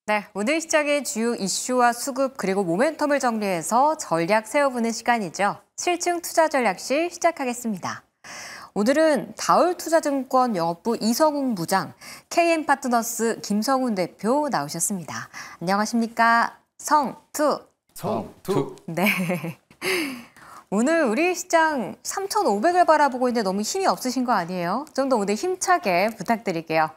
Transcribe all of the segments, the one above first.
네, 오늘 시장의 주요 이슈와 수급 그리고 모멘텀을 정리해서 전략 세워보는 시간이죠. 실증 투자 전략실 시작하겠습니다. 오늘은 다울투자증권 영업부 이성웅 부장, KM파트너스 김성훈 대표 나오셨습니다. 안녕하십니까? 성투. 네. 오늘 우리 시장 3,500을 바라보고 있는데 너무 힘이 없으신 거 아니에요? 좀 더 오늘 힘차게 부탁드릴게요.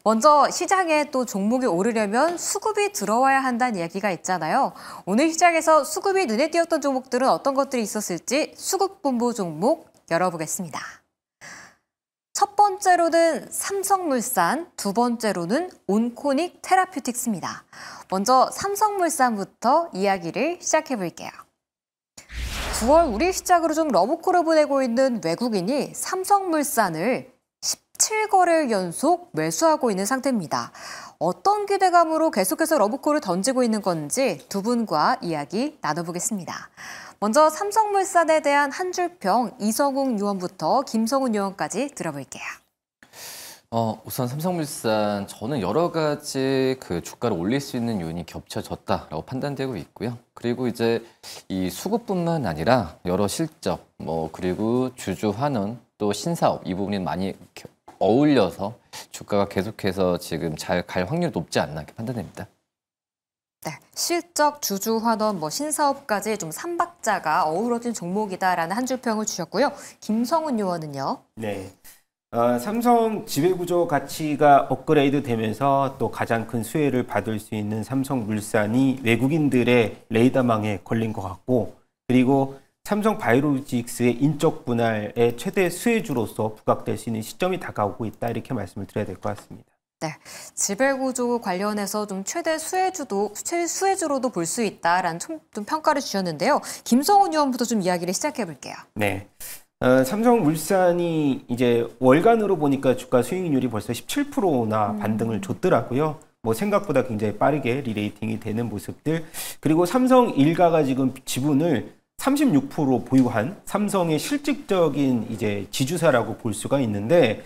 먼저 시장에 또 종목이 오르려면 수급이 들어와야 한다는 이야기가 있잖아요. 오늘 시장에서 수급이 눈에 띄었던 종목들은 어떤 것들이 있었을지 수급본부 종목 열어보겠습니다. 첫 번째로는 삼성물산, 두 번째로는 온코닉 테라퓨틱스입니다. 먼저 삼성물산부터 이야기를 시작해 볼게요. 9월 우리 시작으로 좀 러브콜을 보내고 있는 외국인이 삼성물산을 17거래일 연속 매수하고 있는 상태입니다. 어떤 기대감으로 계속해서 러브콜을 던지고 있는 건지 두 분과 이야기 나눠보겠습니다. 먼저 삼성물산에 대한 한 줄평 이성웅 의원부터 김성훈 의원까지 들어볼게요. 우선 삼성물산 저는 여러 가지 그 주가를 올릴 수 있는 요인이 겹쳐졌다라고 판단되고 있고요. 그리고 이제 이 수급뿐만 아니라 여러 실적, 그리고 주주 환원, 또 신사업 이 부분이 많이 어울려서 주가가 계속해서 지금 잘 갈 확률이 높지 않나 이렇게 판단됩니다. 네, 실적, 주주 환원, 신사업까지 좀 삼박자가 어우러진 종목이다라는 한 줄평을 주셨고요. 김성훈 의원은요? 네. 삼성 지배구조 가치가 업그레이드 되면서 또 가장 큰 수혜를 받을 수 있는 삼성물산이 외국인들의 레이더망에 걸린 것 같고, 그리고 삼성바이오로직스의 인적 분할의 최대 수혜주로서 부각될 수 있는 시점이 다가오고 있다, 이렇게 말씀을 드려야 될 것 같습니다. 네, 지배구조 관련해서 좀 최대 수혜주로도 볼 수 있다라는 좀 평가를 주셨는데요. 김성훈 의원부터 좀 이야기를 시작해 볼게요. 네. 삼성물산이 이제 월간으로 보니까 주가 수익률이 벌써 17%나 반등을 줬더라고요. 생각보다 굉장히 빠르게 리레이팅이 되는 모습들. 그리고 삼성 일가가 지금 지분을 36% 보유한 삼성의 실질적인 이제 지주사라고 볼 수가 있는데,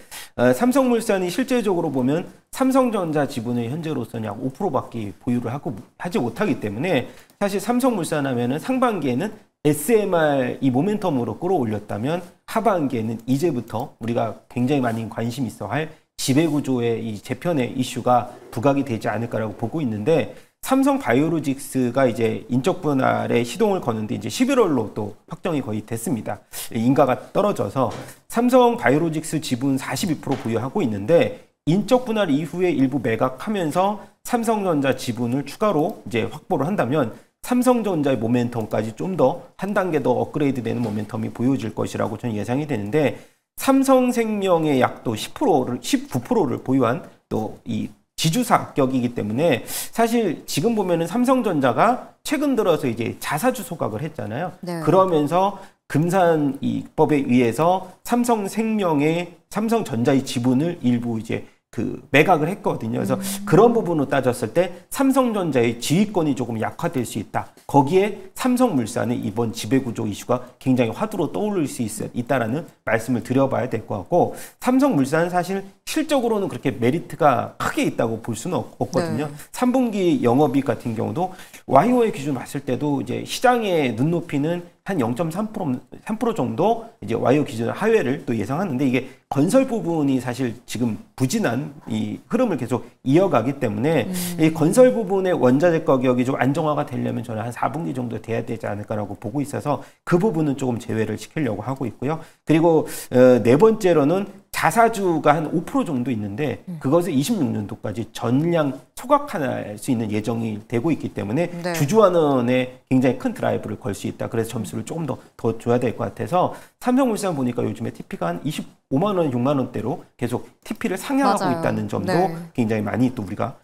삼성물산이 실제적으로 보면 삼성전자 지분을 현재로서는 약 5%밖에 보유를 하지 못하기 때문에, 사실 삼성물산 하면은 상반기에는 SMR 이 모멘텀으로 끌어올렸다면 하반기에는 이제부터 우리가 굉장히 많이 관심 있어 할 지배구조의 이 재편의 이슈가 부각이 되지 않을까라고 보고 있는데, 삼성바이오로직스가 이제 인적 분할에 시동을 거는데 이제 11월로 또 확정이 거의 됐습니다. 인가가 떨어져서 삼성바이오로직스 지분 42% 보유하고 있는데, 인적 분할 이후에 일부 매각하면서 삼성전자 지분을 추가로 이제 확보를 한다면 삼성전자의 모멘텀까지 좀 더 한 단계 더 업그레이드 되는 모멘텀이 보여질 것이라고 저는 예상이 되는데, 삼성생명의 약 또 19%를 보유한 또 이 지주사격이기 때문에, 사실 지금 보면은 삼성전자가 최근 들어서 이제 자사주 소각을 했잖아요. 네. 그러면서 금산 입법에 의해서 삼성생명의 삼성전자의 지분을 일부 이제 매각을 했거든요. 그래서 그런 부분으로 따졌을 때 삼성전자의 지휘권이 조금 약화될 수 있다. 거기에 삼성물산의 이번 지배구조 이슈가 굉장히 화두로 떠오를 수 있다라는 말씀을 드려봐야 될 것 같고, 삼성물산은 사실 실적으로는 그렇게 메리트가 크게 있다고 볼 수는 없거든요. 네. 3분기 영업이익 같은 경우도 YOY 기준 봤을 때도 이제 시장의 눈높이는 한 0.3% 정도 이제 YO 기준 하회를 또 예상하는데, 이게 건설 부분이 사실 지금 부진한 이 흐름을 계속 이어가기 때문에 이 건설 부분의 원자재 가격이 좀 안정화가 되려면 저는 한 4분기 정도 돼야 되지 않을까라고 보고 있어서 그 부분은 조금 제외를 시키려고 하고 있고요. 그리고 네 번째로는 자사주가 한 5% 정도 있는데, 그것을 26년도까지 전량 소각할 수 있는 예정이 되고 있기 때문에 네. 주주환원에 굉장히 큰 드라이브를 걸 수 있다. 그래서 점수를 조금 더 줘야 될 것 같아서, 삼성물산 보니까 요즘에 TP가 한 25만 원, 6만 원대로 계속 TP를 상향하고 맞아요. 있다는 점도 네. 굉장히 많이 또 우리가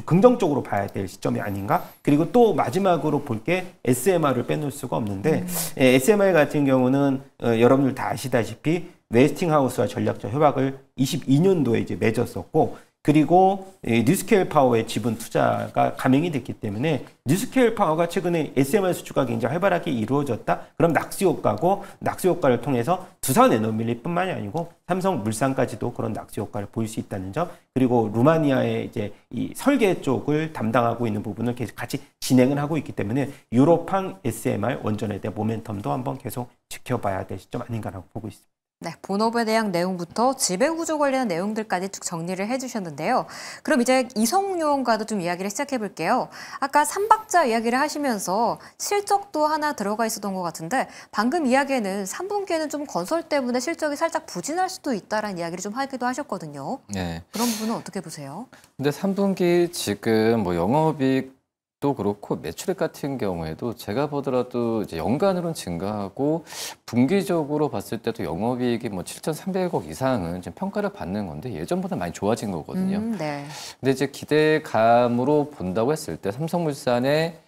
긍정적으로 봐야 될 시점이 아닌가. 그리고 또 마지막으로 볼 게 SMR을 빼놓을 수가 없는데, SMR 같은 경우는 여러분들 다 아시다시피 웨스팅하우스와 전략적 협약을 22년도에 이제 맺었었고, 그리고 뉴스케일 파워의 지분 투자가 감행이 됐기 때문에 뉴스케일 파워가 최근에 SMR 수주가 굉장히 활발하게 이루어졌다. 그럼 낙수 효과고 낙수 효과를 통해서 두산에너밀리뿐만이 아니고 삼성물산까지도 그런 낙수 효과를 보일 수 있다는 점. 그리고 루마니아의 이제 이 설계 쪽을 담당하고 있는 부분을 계속 같이 진행을 하고 있기 때문에 유로팡 SMR 원전에 대한 모멘텀도 한번 계속 지켜봐야 될 시점 아닌가라고 보고 있습니다. 네, 본업에 대한 내용부터 지배구조 관련 내용들까지 쭉 정리를 해주셨는데요. 그럼 이제 이성웅 요원과도 좀 이야기를 시작해 볼게요. 아까 삼박자 이야기를 하시면서 실적도 하나 들어가 있었던 것 같은데 방금 이야기에는 3분기에는 좀 건설 때문에 실적이 살짝 부진할 수도 있다라는 이야기를 좀 하기도 하셨거든요. 네. 그런 부분은 어떻게 보세요? 근데 3분기 지금 뭐 영업이익 도 그렇고 매출액 같은 경우에도 제가 보더라도 이제 연간으로는 증가하고 분기적으로 봤을 때도 영업이익이 뭐 7,300억 이상은 지금 평가를 받는 건데 예전보다 많이 좋아진 거거든요. 네. 근데 이제 기대감으로 본다고 했을 때 삼성물산의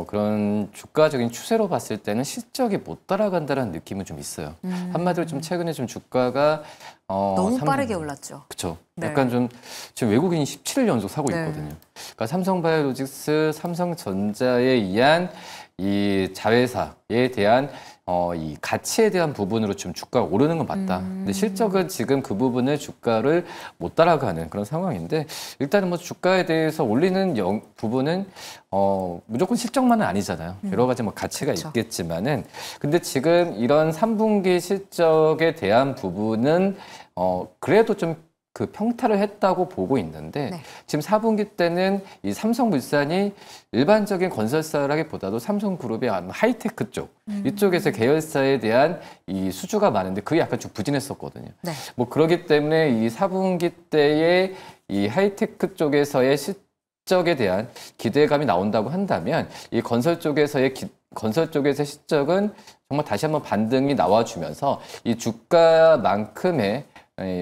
그런 주가적인 추세로 봤을 때는 실적이 못 따라간다는 느낌은 좀 있어요. 한마디로 좀 최근에 좀 주가가 너무 빠르게 올랐죠. 그렇죠. 네. 약간 좀 지금 외국인이 17일 연속 사고 네. 있거든요. 그러니까 삼성바이오로직스, 삼성전자에 의한 이 자회사에 대한 이 가치에 대한 부분으로 좀 주가가 오르는 건 맞다. 근데 실적은 지금 그 부분을 주가를 못 따라가는 그런 상황인데 일단은 뭐 주가에 대해서 올리는 부분은 무조건 실적만은 아니잖아요. 여러 가지 뭐 가치가 그쵸. 있겠지만은 근데 지금 이런 3분기 실적에 대한 부분은 그래도 좀 그 평타를 했다고 보고 있는데 네. 지금 4분기 때는 이 삼성물산이 일반적인 건설사라기보다도 삼성그룹의 하이테크 쪽 이쪽에서 계열사에 대한 이 수주가 많은데 그게 약간 좀 부진했었거든요. 네. 뭐 그렇기 때문에 이 4분기 때의 이 하이테크 쪽에서의 실적에 대한 기대감이 나온다고 한다면 이 건설 쪽에서의 실적은 정말 다시 한번 반등이 나와주면서 이 주가만큼의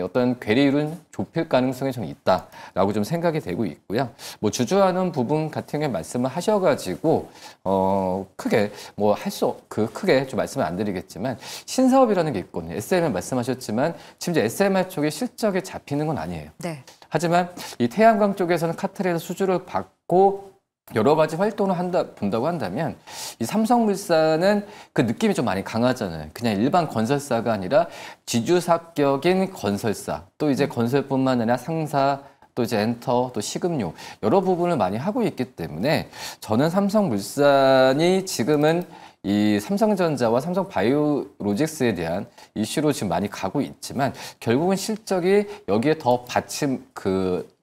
어떤 괴리율은 좁힐 가능성이 좀 있다라고 좀 생각이 되고 있고요. 뭐 주주하는 부분 같은 경우 말씀을 하셔가지고 크게 뭐 크게 좀 말씀을 안 드리겠지만 신사업이라는 게 있거든요. SMR 말씀하셨지만 지금 이제 SMR 쪽에 실적에 잡히는 건 아니에요. 네. 하지만 이 태양광 쪽에서는 카텔에서 수주를 받고 여러 가지 활동을 본다고 한다면 이 삼성물산은 그 느낌이 좀 많이 강하잖아요. 그냥 일반 건설사가 아니라 지주사격인 건설사, 또 이제 건설뿐만 아니라 상사, 또 이제 엔터, 또 식음료 여러 부분을 많이 하고 있기 때문에 저는 삼성물산이 지금은 이 삼성전자와 삼성바이오로직스에 대한 이슈로 지금 많이 가고 있지만 결국은 실적이 여기에 더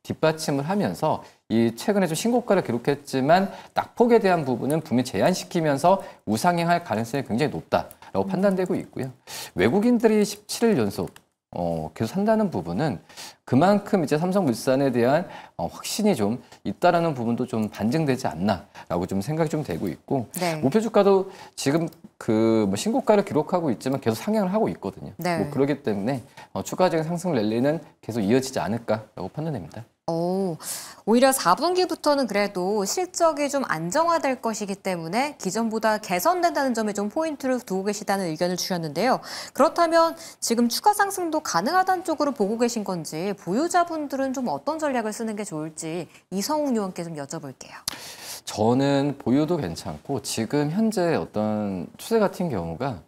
뒷받침을 하면서 이 최근에 좀 신고가를 기록했지만 낙폭에 대한 부분은 분명히 제한시키면서 우상향할 가능성이 굉장히 높다라고 판단되고 있고요. 외국인들이 17일 연속 계속 산다는 부분은 그만큼 이제 삼성물산에 대한 확신이 좀 있다라는 부분도 좀 반증되지 않나라고 좀 생각이 좀 되고 있고 네. 목표 주가도 지금 뭐 신고가를 기록하고 있지만 계속 상향을 하고 있거든요. 네. 뭐 그렇기 때문에 추가적인 상승 랠리는 계속 이어지지 않을까라고 판단됩니다. 오히려 4분기부터는 그래도 실적이 좀 안정화될 것이기 때문에 기존보다 개선된다는 점에 좀 포인트를 두고 계시다는 의견을 주셨는데요. 그렇다면 지금 추가 상승도 가능하다는 쪽으로 보고 계신 건지 보유자분들은 좀 어떤 전략을 쓰는 게 좋을지 이성웅 의원께 좀 여쭤볼게요. 저는 보유도 괜찮고 지금 현재 어떤 추세 같은 경우가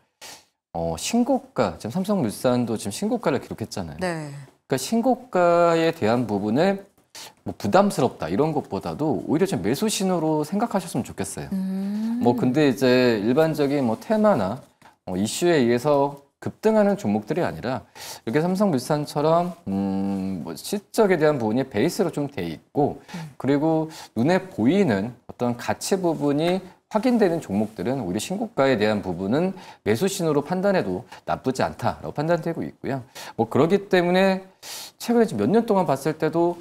신고가, 지금 삼성물산도 지금 신고가를 기록했잖아요. 네. 그러니까 신고가에 대한 부분을 뭐 부담스럽다 이런 것보다도 오히려 좀 매수 신호로 생각하셨으면 좋겠어요. 뭐 근데 이제 일반적인 뭐 테마나 이슈에 의해서 급등하는 종목들이 아니라 이렇게 삼성물산처럼 뭐 실적에 대한 부분이 베이스로 좀 돼 있고 그리고 눈에 보이는 어떤 가치 부분이 확인되는 종목들은 오히려 신고가에 대한 부분은 매수 신호로 판단해도 나쁘지 않다라고 판단되고 있고요. 뭐 그렇기 때문에 최근에 몇 년 동안 봤을 때도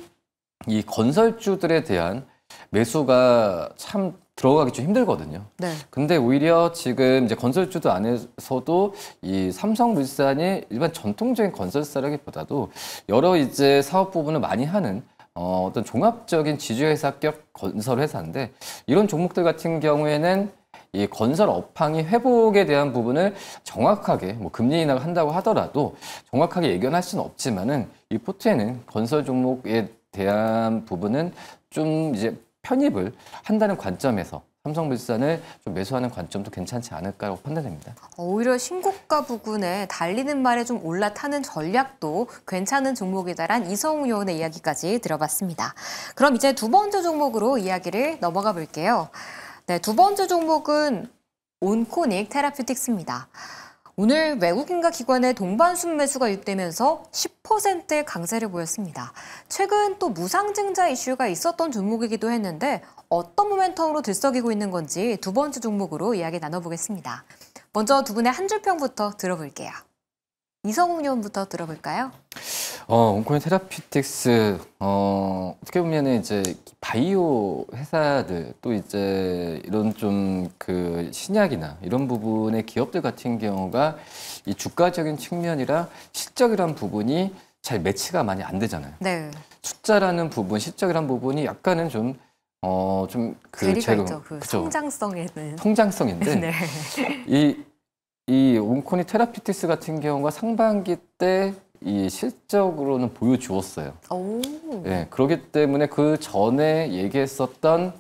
이 건설주들에 대한 매수가 참 들어가기 좀 힘들거든요. 네. 근데 오히려 지금 이제 건설주도 안에서도 이 삼성물산이 일반 전통적인 건설사라기보다도 여러 이제 사업 부분을 많이 하는 어떤 종합적인 지주회사격 건설회사인데 이런 종목들 같은 경우에는 이 건설 업황이 회복에 대한 부분을 정확하게 뭐 금리 인하를 한다고 하더라도 정확하게 예견할 수는 없지만은 이 포트에는 건설 종목에 대한 부분은 좀 이제 편입을 한다는 관점에서 삼성물산을 좀 매수하는 관점도 괜찮지 않을까라고 판단됩니다. 오히려 신고가 부근에 달리는 말에 좀 올라타는 전략도 괜찮은 종목이다란 이성우 의원의 이야기까지 들어봤습니다. 그럼 이제 두 번째 종목으로 이야기를 넘어가 볼게요. 네, 두 번째 종목은 온코닉 테라퓨틱스입니다. 오늘 외국인과 기관의 동반 순매수가 유입되면서 10%의 강세를 보였습니다. 최근 또 무상증자 이슈가 있었던 종목이기도 했는데 어떤 모멘텀으로 들썩이고 있는 건지 두 번째 종목으로 이야기 나눠보겠습니다. 먼저 두 분의 한 줄평부터 들어볼게요. 이성웅 의원부터 들어볼까요? 온코닉 테라피틱스 어떻게 보면은 이제 바이오 회사들 또 이제 이런 좀 그 신약이나 이런 부분의 기업들 같은 경우가 이 주가적인 측면이라 실적이란 부분이 잘 매치가 많이 안 되잖아요. 네. 숫자라는 부분, 실적이란 부분이 약간은 좀 괴리가 있죠. 그 성장성에는. 성장성인데 네. 이 온코닉 테라피틱스 같은 경우가 상반기 때 이 실적으로는 보여주었어요. 오. 네, 그렇기 때문에 그 전에 얘기했었던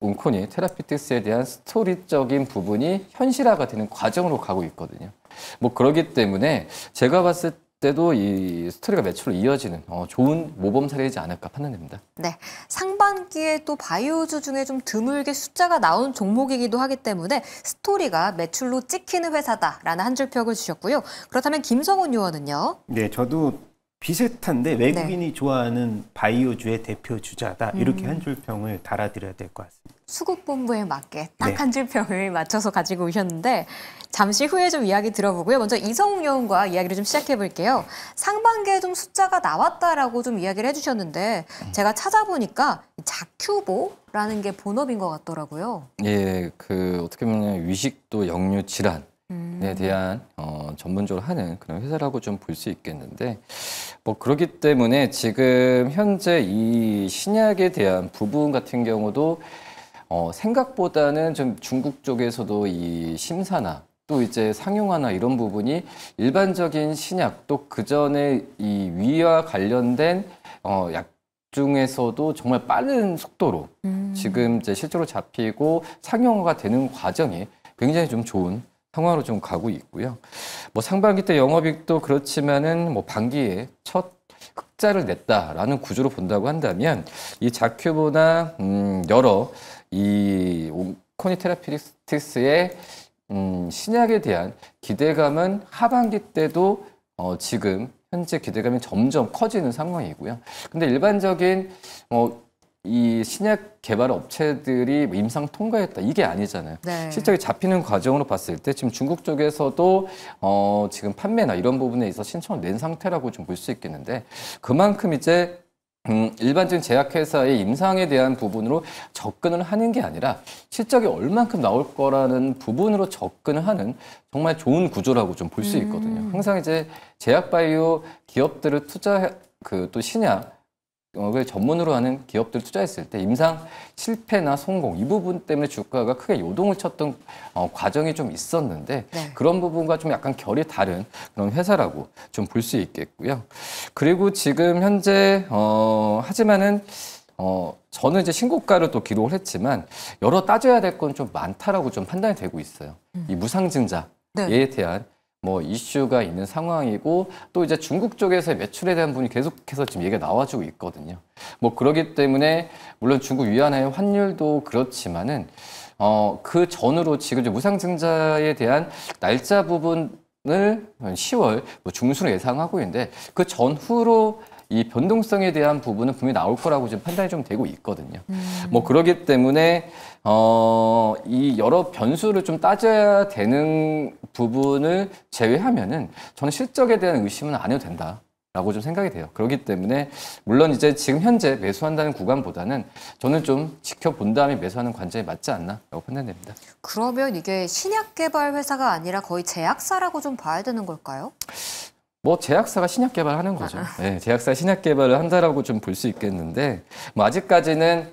온코닉 테라피틱스에 대한 스토리적인 부분이 현실화가 되는 과정으로 가고 있거든요. 뭐 그렇기 때문에 제가 봤을 때도 이 스토리가 매출로 이어지는 좋은 모범 사례이지 않을까 판단됩니다. 네, 상반기에 또 바이오주 중에 좀 드물게 숫자가 나온 종목이기도 하기 때문에 스토리가 매출로 찍히는 회사다라는 한 줄 평을 주셨고요. 그렇다면 김성훈 의원은요? 네, 저도 비슷한데 외국인이 좋아하는 바이오주의 대표 주자다. 이렇게 한 줄 평을 달아드려야 될 것 같습니다. 수급본부에 맞게 딱 한 줄 평을 맞춰서 가지고 오셨는데 잠시 후에 좀 이야기 들어보고요. 먼저 이성웅 의원과 이야기를 좀 시작해 볼게요. 상반기에 좀 숫자가 나왔다라고 좀 이야기를 해주셨는데 제가 찾아보니까 자큐보라는 게 본업인 것 같더라고요. 예, 그 어떻게 보면 위식도 역류 질환에 대한 전문적으로 하는 그런 회사라고 좀 볼 수 있겠는데 뭐 그렇기 때문에 지금 현재 이 신약에 대한 부분 같은 경우도 생각보다는 좀 중국 쪽에서도 이 심사나 또 이제 상용화나 이런 부분이 일반적인 신약 또 그 전에 이 위와 관련된 약 중에서도 정말 빠른 속도로 지금 이제 실제로 잡히고 상용화가 되는 과정이 굉장히 좀 좋은 상황으로 좀 가고 있고요. 뭐 상반기 때 영업이익도 그렇지만은 뭐 반기에 첫 흑자를 냈다라는 구조로 본다고 한다면 이 자큐보나 여러 이 온코닉 테라피틱스의 신약에 대한 기대감은 하반기 때도 지금 현재 기대감이 점점 커지는 상황이고요. 근데 일반적인 이 신약 개발 업체들이 임상 통과했다 이게 아니잖아요. 네. 실적이 잡히는 과정으로 봤을 때 지금 중국 쪽에서도 지금 판매나 이런 부분에 있어 신청을 낸 상태라고 좀 볼 수 있겠는데 그만큼 이제 일반적인 제약회사의 임상에 대한 부분으로 접근을 하는 게 아니라 실적이 얼만큼 나올 거라는 부분으로 접근을 하는 정말 좋은 구조라고 좀 볼 수 있거든요. 항상 이제 제약바이오 기업들을 또 신약 을 전문으로 하는 기업들 투자했을 때 임상 실패나 성공 이 부분 때문에 주가가 크게 요동을 쳤던 과정이 좀 있었는데 네. 그런 부분과 좀 약간 결이 다른 그런 회사라고 좀 볼 수 있겠고요. 그리고 지금 현재 하지만은 저는 이제 신고가를 또 기록을 했지만 여러 따져야 될 건 좀 많다라고 좀 판단이 되고 있어요. 이 무상증자에 대한 뭐 이슈가 있는 상황이고 또 이제 중국 쪽에서의 매출에 대한 부분이 계속해서 지금 얘기가 나와주고 있거든요. 뭐 그러기 때문에 물론 중국 위안화의 환율도 그렇지만은 그 전으로 지금 이제 무상증자에 대한 날짜 부분을 10월 뭐 중순으로 예상하고 있는데 그 전후로 이 변동성에 대한 부분은 분명히 나올 거라고 지금 판단이 좀 되고 있거든요. 뭐 그러기 때문에 이 여러 변수를 좀 따져야 되는 부분을 제외하면은 저는 실적에 대한 의심은 안 해도 된다라고 좀 생각이 돼요. 그렇기 때문에 물론 이제 지금 현재 매수한다는 구간보다는 저는 좀 지켜본 다음에 매수하는 관점이 맞지 않나라고 판단됩니다. 그러면 이게 신약 개발 회사가 아니라 거의 제약사라고 좀 봐야 되는 걸까요? 뭐 제약사가 신약 개발하는 거죠. 네, 제약사 신약 개발을 한다라고 좀 볼 수 있겠는데 뭐 아직까지는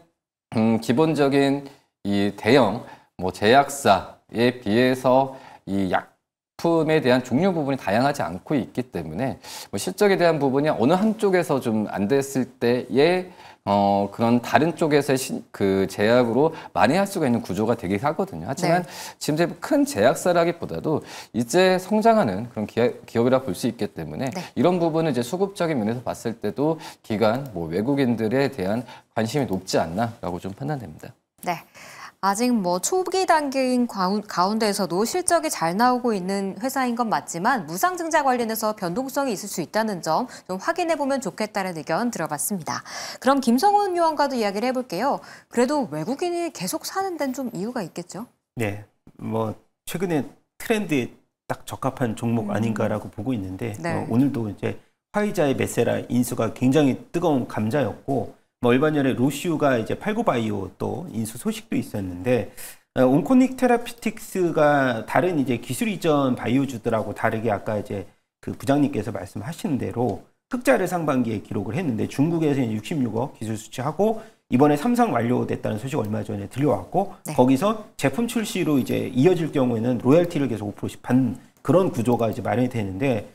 기본적인 이 대형 뭐 제약사에 비해서 이 약품에 대한 종류 부분이 다양하지 않고 있기 때문에 뭐 실적에 대한 부분이 어느 한쪽에서 좀 안 됐을 때에 그런 다른 쪽에서의 그 제약으로 만회할 수가 있는 구조가 되긴 하거든요. 하지만 지금 큰 제약사라기보다도 이제 성장하는 그런 기업이라 볼 수 있기 때문에 이런 부분은 이제 수급적인 면에서 봤을 때도 기관, 뭐 외국인들에 대한 관심이 높지 않나라고 좀 판단됩니다. 네. 아직 뭐 초기 단계인 가운데에서도 실적이 잘 나오고 있는 회사인 건 맞지만 무상증자 관련해서 변동성이 있을 수 있다는 점 좀 확인해 보면 좋겠다는 의견 들어봤습니다. 그럼 김성훈 의원과도 이야기를 해볼게요. 그래도 외국인이 계속 사는 데는 좀 이유가 있겠죠? 네, 뭐 최근에 트렌드에 딱 적합한 종목 아닌가라고 보고 있는데 오늘도 이제 화이자의 메세라 인수가 굉장히 뜨거운 감자였고. 뭐 얼마 전에 로슈가 이제 팔고바이오 또 인수 소식도 있었는데 온코닉 테라피틱스가 다른 이제 기술 이전 바이오주들하고 다르게 아까 이제 그 부장님께서 말씀하신 대로 흑자를 상반기에 기록을 했는데 중국에서 66억 기술 수출하고 이번에 3상 완료됐다는 소식 얼마 전에 들려왔고 거기서 제품 출시로 이제 이어질 경우에는 로열티를 계속 5%씩 받는 그런 구조가 이제 마련이 되는데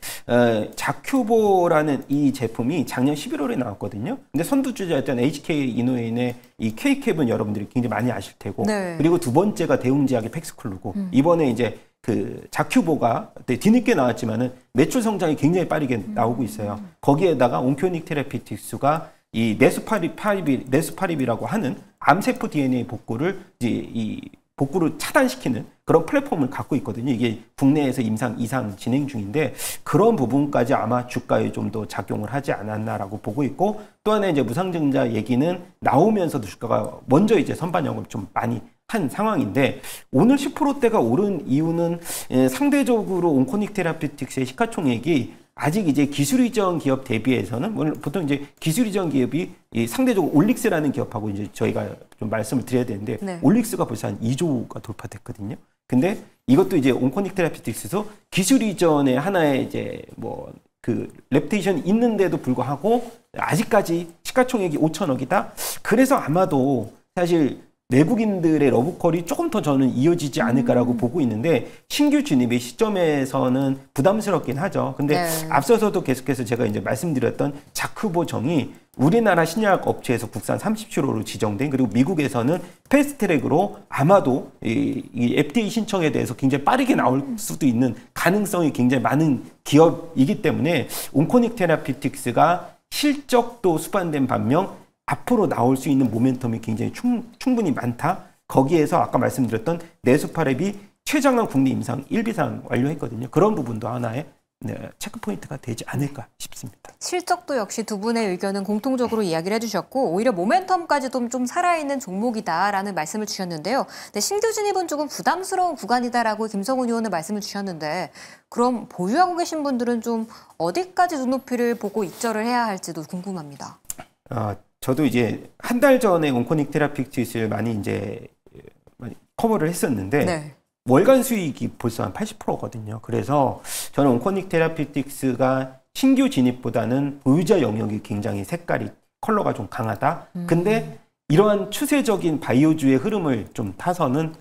자큐보라는 이 제품이 작년 11월에 나왔거든요. 근데 선두주자였던 HK 이노인의 이 K캡은 여러분들이 굉장히 많이 아실 테고 그리고 두 번째가 대웅제약의 팩스쿨루고 이번에 이제 그 자큐보가 뒤늦게 나왔지만은 매출 성장이 굉장히 빠르게 나오고 있어요. 거기에다가 온코닉 테라피틱스가 이 네스파립이라고 하는 암세포 DNA 복구를 이제 이 복구를 차단시키는 그런 플랫폼을 갖고 있거든요. 이게 국내에서 임상 2상 진행 중인데 그런 부분까지 아마 주가에 좀 더 작용을 하지 않았나라고 보고 있고 또 하나 이제 무상증자 얘기는 나오면서도 주가가 먼저 이제 선반영을 좀 많이 한 상황인데 오늘 10%대가 오른 이유는 상대적으로 온코닉 테라피틱스의 시가총액이 아직 이제 기술 이전 기업 대비해서는 보통 이제 기술 이전 기업이 상대적으로 올릭스라는 기업하고 이제 저희가 좀 말씀을 드려야 되는데 올릭스가 벌써 한 2조가 돌파됐거든요. 근데 이것도 이제 온코닉 테라피틱스도 기술 이전의 하나의 이제 뭐 그 랩테이션이 있는데도 불구하고 아직까지 시가총액이 5천억이다. 그래서 아마도 사실 내국인들의 러브콜이 조금 더 저는 이어지지 않을까라고 보고 있는데 신규 진입의 시점에서는 부담스럽긴 하죠. 근데 앞서서도 계속해서 제가 이제 말씀드렸던 자큐보정이 우리나라 신약 업체에서 국산 30kg로 지정된 그리고 미국에서는 패스트트랙으로 아마도 이 FDA 신청에 대해서 굉장히 빠르게 나올 수도 있는 가능성이 굉장히 많은 기업이기 때문에 온코닉 테라피틱스가 실적도 수반된 반면 앞으로 나올 수 있는 모멘텀이 굉장히 충분히 많다. 거기에서 아까 말씀드렸던 네스파랩이 최장한 국내 임상 1비상 완료했거든요. 그런 부분도 하나의 체크포인트가 되지 않을까 싶습니다. 실적도 역시 두 분의 의견은 공통적으로 이야기를 해주셨고 오히려 모멘텀까지도 좀 살아있는 종목이다라는 말씀을 주셨는데요. 네, 신규 진입은 조금 부담스러운 구간이다라고 김성훈 의원은 말씀을 주셨는데 그럼 보유하고 계신 분들은 좀 어디까지 눈높이를 보고 입절을 해야 할지도 궁금합니다. 저도 이제 한 달 전에 온코닉 테라피틱스를 많이 이제 커버를 했었는데 월간 수익이 벌써 한 80%거든요. 그래서 저는 온코닉 테라피틱스가 신규 진입보다는 보유자 영역이 굉장히 색깔이 컬러가 좀 강하다. 근데 이러한 추세적인 바이오주의 흐름을 좀 타서는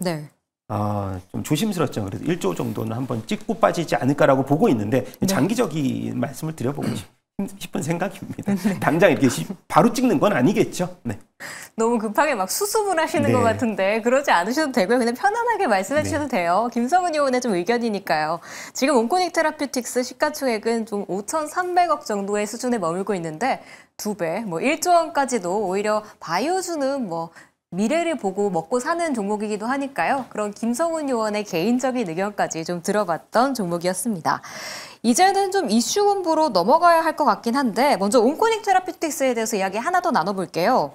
좀 조심스럽죠. 그래서 1조 정도는 한번 찍고 빠지지 않을까라고 보고 있는데 장기적인 말씀을 드려보고 싶은 생각입니다. 당장 이렇게 바로 찍는 건 아니겠죠. 너무 급하게 막 수습을 하시는 것 같은데 그러지 않으셔도 되고요. 그냥 편안하게 말씀해 주셔도 돼요. 김성훈 의원의 좀 의견이니까요. 지금 온코닉 테라피틱스 시가총액은 좀 5,300억 정도의 수준에 머물고 있는데 2배, 뭐 1조 원까지도 오히려 바이오주는 뭐 미래를 보고 먹고 사는 종목이기도 하니까요. 그런 김성훈 의원의 개인적인 의견까지 좀 들어봤던 종목이었습니다. 이제는 좀 이슈 본부로 넘어가야 할 것 같긴 한데 먼저 온코닉 테라피틱스에 대해서 이야기 하나 더 나눠볼게요.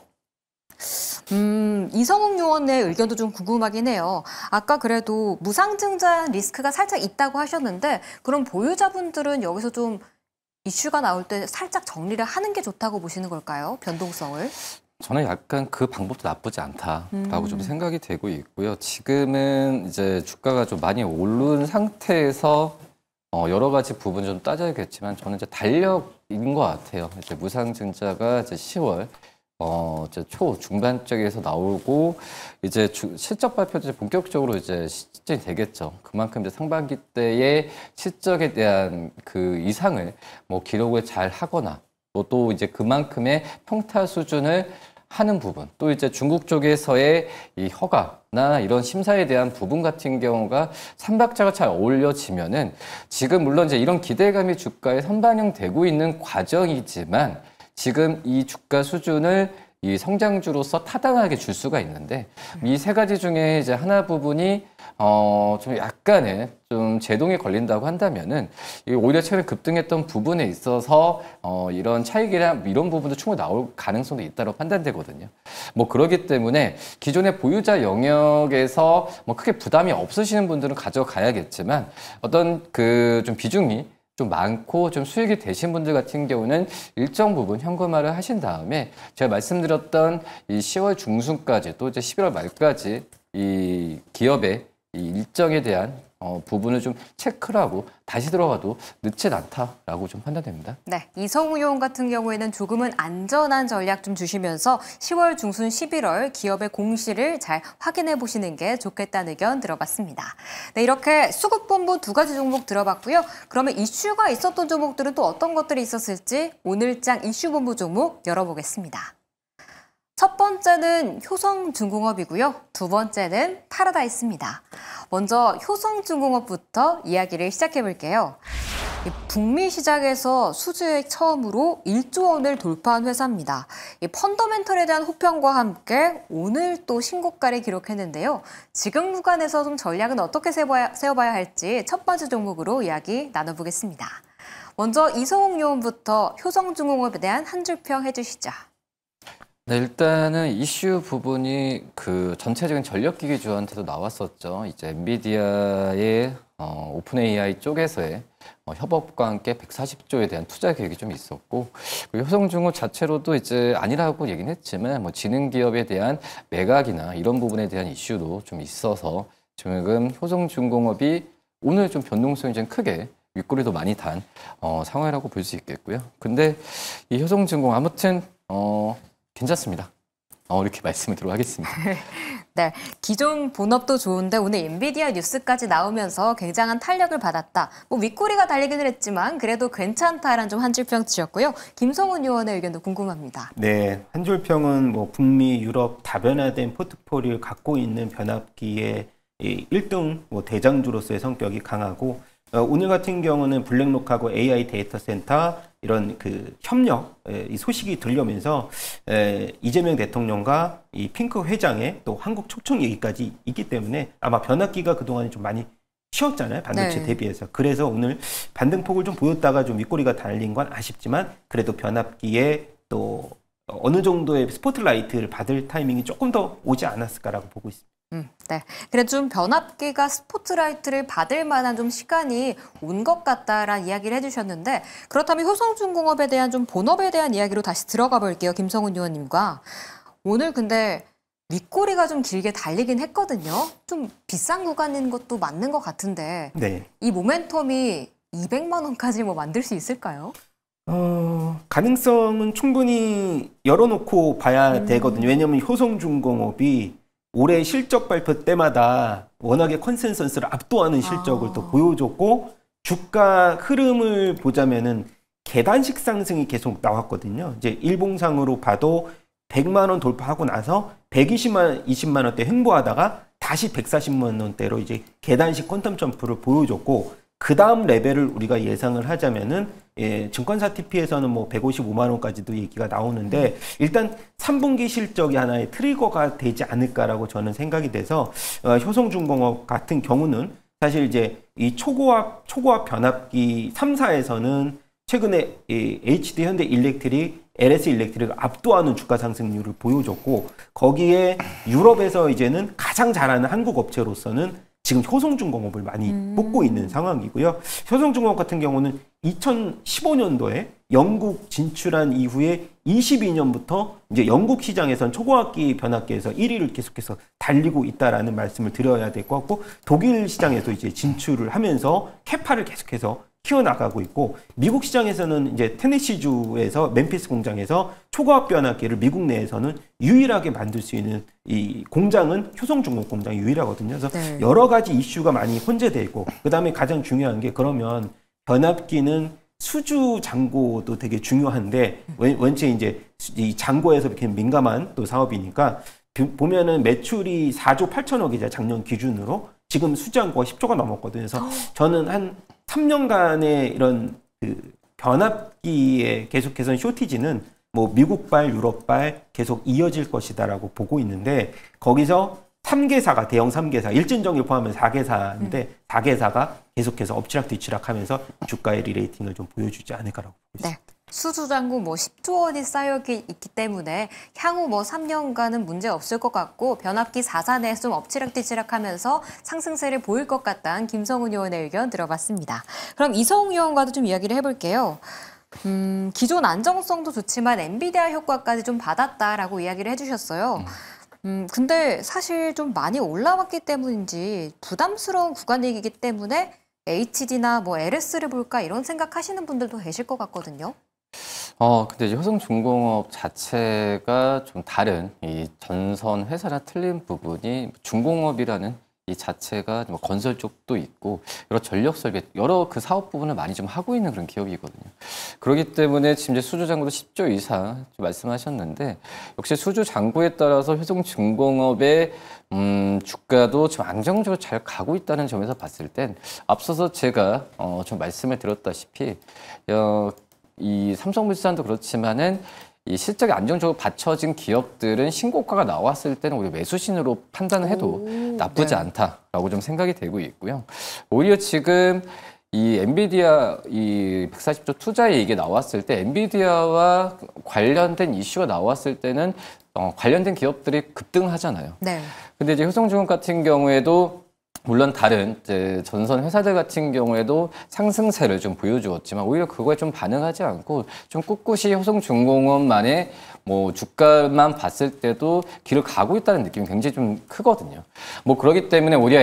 이성웅 의원의 의견도 좀 궁금하긴 해요. 아까 그래도 무상증자 리스크가 살짝 있다고 하셨는데 그럼 보유자분들은 여기서 좀 이슈가 나올 때 살짝 정리를 하는 게 좋다고 보시는 걸까요? 변동성을? 저는 약간 그 방법도 나쁘지 않다라고 좀 생각이 되고 있고요. 지금은 이제 주가가 좀 많이 오른 상태에서 여러 가지 부분 좀 따져야겠지만 저는 이제 달력인 것 같아요. 이제 무상증자가 이제 10월 이제 중반 쪽에서 나오고 이제 실적 발표도 이제 본격적으로 이제 시즌이 되겠죠. 그만큼 이제 상반기 때의 실적에 대한 그 이상을 뭐 기록을 잘 하거나 또 이제 그만큼의 평타 수준을 하는 부분, 또 이제 중국 쪽에서의 이 허가나 이런 심사에 대한 부분 같은 경우가 삼박자가 잘 어울려지면은 지금 물론 이제 이런 기대감이 주가에 선반영되고 있는 과정이지만 지금 이 주가 수준을 이 성장주로서 타당하게 줄 수가 있는데 이 세 가지 중에 이제 하나 부분이 좀 약간의 좀 제동이 걸린다고 한다면은 오히려 최근에 급등했던 부분에 있어서 이런 차익이나 이런 부분도 충분히 나올 가능성도 있다고 판단되거든요. 뭐 그렇기 때문에 기존의 보유자 영역에서 뭐 크게 부담이 없으시는 분들은 가져가야겠지만 어떤 그 좀 비중이 좀 많고 좀 수익이 되신 분들 같은 경우는 일정 부분 현금화를 하신 다음에 제가 말씀드렸던 이 10월 중순까지 또 이제 11월 말까지 이 기업의 이 일정에 대한 부분을 좀 체크를 하고 다시 들어가도 늦진 않다라고 좀 판단됩니다. 네, 이성우 의원 같은 경우에는 조금은 안전한 전략 좀 주시면서 10월 중순 11월 기업의 공시를 잘 확인해 보시는 게 좋겠다는 의견 들어봤습니다. 네, 이렇게 수급본부 두 가지 종목 들어봤고요. 그러면 이슈가 있었던 종목들은 또 어떤 것들이 있었을지 오늘장 이슈본부 종목 열어보겠습니다. 첫 번째는 효성중공업이고요. 두 번째는 파라다이스입니다. 먼저 효성중공업부터 이야기를 시작해 볼게요. 북미 시장에서 수주액 처음으로 1조 원을 돌파한 회사입니다. 이 펀더멘털에 대한 호평과 함께 오늘 또 신고가를 기록했는데요. 지금 구간에서 좀 전략은 어떻게 세워봐야 할지 첫 번째 종목으로 이야기 나눠보겠습니다. 먼저 이성욱 요원부터 효성중공업에 대한 한 줄평 해주시죠. 네, 일단은 이슈 부분이 그 전체적인 전력기기주한테도 나왔었죠. 이제 엔비디아의 오픈 AI 쪽에서의 협업과 함께 140조에 대한 투자 계획이 좀 있었고, 효성중공업 자체로도 이제 아니라고 얘기는 했지만 뭐 지능 기업에 대한 매각이나 이런 부분에 대한 이슈도 좀 있어서 지금 효성중공업이 오늘 좀 변동성이 좀 크게 윗꼬리도 많이 단 상황이라고 볼 수 있겠고요. 근데 이 효성중공업 아무튼 괜찮습니다. 이렇게 말씀을 드리도록 하겠습니다. 네, 기존 본업도 좋은데 오늘 엔비디아 뉴스까지 나오면서 굉장한 탄력을 받았다. 뭐 윗꼬리가 달리기는 했지만 그래도 괜찮다라는 좀 한 줄평 주셨고요. 김성훈 의원의 의견도 궁금합니다. 네, 한 줄평은 뭐 북미, 유럽 다변화된 포트폴리오를 갖고 있는 변압기의 1등 뭐 대장주로서의 성격이 강하고 오늘 같은 경우는 블랙록하고 AI 데이터 센터 이런 그 협력 이 소식이 들려오면서 이재명 대통령과 이 핑크 회장의 또 한국 초청 얘기까지 있기 때문에 아마 변압기가 그동안에 좀 많이 쉬었잖아요. 반도체 네. 대비해서. 그래서 오늘 반등폭을 좀 보였다가 좀 윗꼬리가 달린 건 아쉽지만 그래도 변압기에 또 어느 정도의 스포트라이트를 받을 타이밍이 조금 더 오지 않았을까라고 보고 있습니다. 네. 그래도 좀 변압기가 스포트라이트를 받을 만한 좀 시간이 온 것 같다라는 이야기를 해주셨는데 그렇다면 효성중공업에 대한 좀 본업에 대한 이야기로 다시 들어가 볼게요. 김성훈 의원님과. 오늘 근데 윗꼬리가 좀 길게 달리긴 했거든요. 좀 비싼 구간인 것도 맞는 것 같은데 네. 이 모멘텀이 200만 원까지 뭐 만들 수 있을까요? 가능성은 충분히 열어놓고 봐야 되거든요. 왜냐하면 효성중공업이 올해 실적 발표 때마다 워낙에 컨센서스를 압도하는 실적을 또 보여줬고 주가 흐름을 보자면은 계단식 상승이 계속 나왔거든요. 이제 일봉상으로 봐도 100만 원 돌파하고 나서 120만 원대 횡보하다가 다시 140만 원대로 이제 계단식 퀀텀 점프를 보여줬고 그 다음 레벨을 우리가 예상을 하자면은 증권사 TP에서는 뭐 155만 원까지도 얘기가 나오는데 일단 3분기 실적이 하나의 트리거가 되지 않을까라고 저는 생각이 돼서 효성중공업 같은 경우는 사실 이제 이 초고압 변압기 3사에서는 최근에 HD 현대 일렉트릭, LS 일렉트릭을 압도하는 주가 상승률을 보여줬고 거기에 유럽에서 이제는 가장 잘하는 한국 업체로서는 지금 효성중공업을 많이 뽑고 있는 상황이고요. 효성중공업 같은 경우는 2015년도에 영국 진출한 이후에 22년부터 이제 영국 시장에선 초고압기 변압기에서 1위를 계속해서 달리고 있다라는 말씀을 드려야 될 것 같고 독일 시장에서 이제 진출을 하면서 캐파를 계속해서 키워나가고 있고 미국 시장에서는 이제 테네시주에서 멤피스 공장에서 초과학 변압기를 미국 내에서는 유일하게 만들 수 있는 이 공장은 효성중공 공장이 유일하거든요. 그래서 네. 여러 가지 이슈가 많이 혼재돼 있고 그다음에 가장 중요한 게 그러면 변압기는 수주 잔고도 되게 중요한데 원체 이제 이 잔고에서 이렇게 민감한 또 사업이니까 보면은 매출이 4조 8천억이자 작년 기준으로 지금 수주잔고가 10조가 넘었거든요. 그래서 저는 한 3년간의 이런 그 변압기에 계속해서 쇼티지는 뭐 미국발, 유럽발 계속 이어질 것이다라고 보고 있는데 거기서 3개사가 대형 3개사, 일진정일 포함해서 4개사인데 4개사가 계속해서 엎치락뒤치락 하면서 주가의 리레이팅을 좀 보여주지 않을까라고 보고 있습니다. 네. 수주잔고 뭐 10조 원이 쌓여 있기 때문에 향후 뭐 3년간은 문제 없을 것 같고 변압기 4사 내에서 좀 엎치락뒤치락하면서 상승세를 보일 것 같다는 김성훈 의원의 의견 들어봤습니다. 그럼 이성훈 의원과도 좀 이야기를 해볼게요. 기존 안정성도 좋지만 엔비디아 효과까지 좀 받았다라고 이야기를 해주셨어요. 근데 사실 좀 많이 올라왔기 때문인지 부담스러운 구간이기 때문에 HD나 뭐 LS를 볼까 이런 생각하시는 분들도 계실 것 같거든요. 근데 이제 효성중공업 자체가 좀 다른 이 전선 회사랑 틀린 부분이 중공업이라는 이 자체가 뭐 건설 쪽도 있고 여러 전력 설계, 여러 그 사업 부분을 많이 좀 하고 있는 그런 기업이거든요. 그렇기 때문에 지금 이제 수주 잔고도 10조 이상 말씀하셨는데 역시 수주 잔고에 따라서 효성중공업의 주가도 좀 안정적으로 잘 가고 있다는 점에서 봤을 땐 앞서서 제가 좀 말씀을 드렸다시피 이 삼성물산도 그렇지만은 이 실적이 안정적으로 받쳐진 기업들은 신고가가 나왔을 때는 우리 매수신으로 판단을 해도 나쁘지 네. 않다라고 좀 생각이 되고 있고요. 오히려 지금 이 엔비디아 이 140조 투자 얘기 나왔을 때 엔비디아와 관련된 이슈가 나왔을 때는 관련된 기업들이 급등하잖아요. 네. 근데 이제 효성중공업 같은 경우에도 물론 다른 이제 전선 회사들 같은 경우에도 상승세를 좀 보여주었지만 오히려 그거에 좀 반응하지 않고 좀 꿋꿋이 효성중공업만의 뭐 주가만 봤을 때도 길을 가고 있다는 느낌이 굉장히 좀 크거든요. 뭐 그렇기 때문에 오히려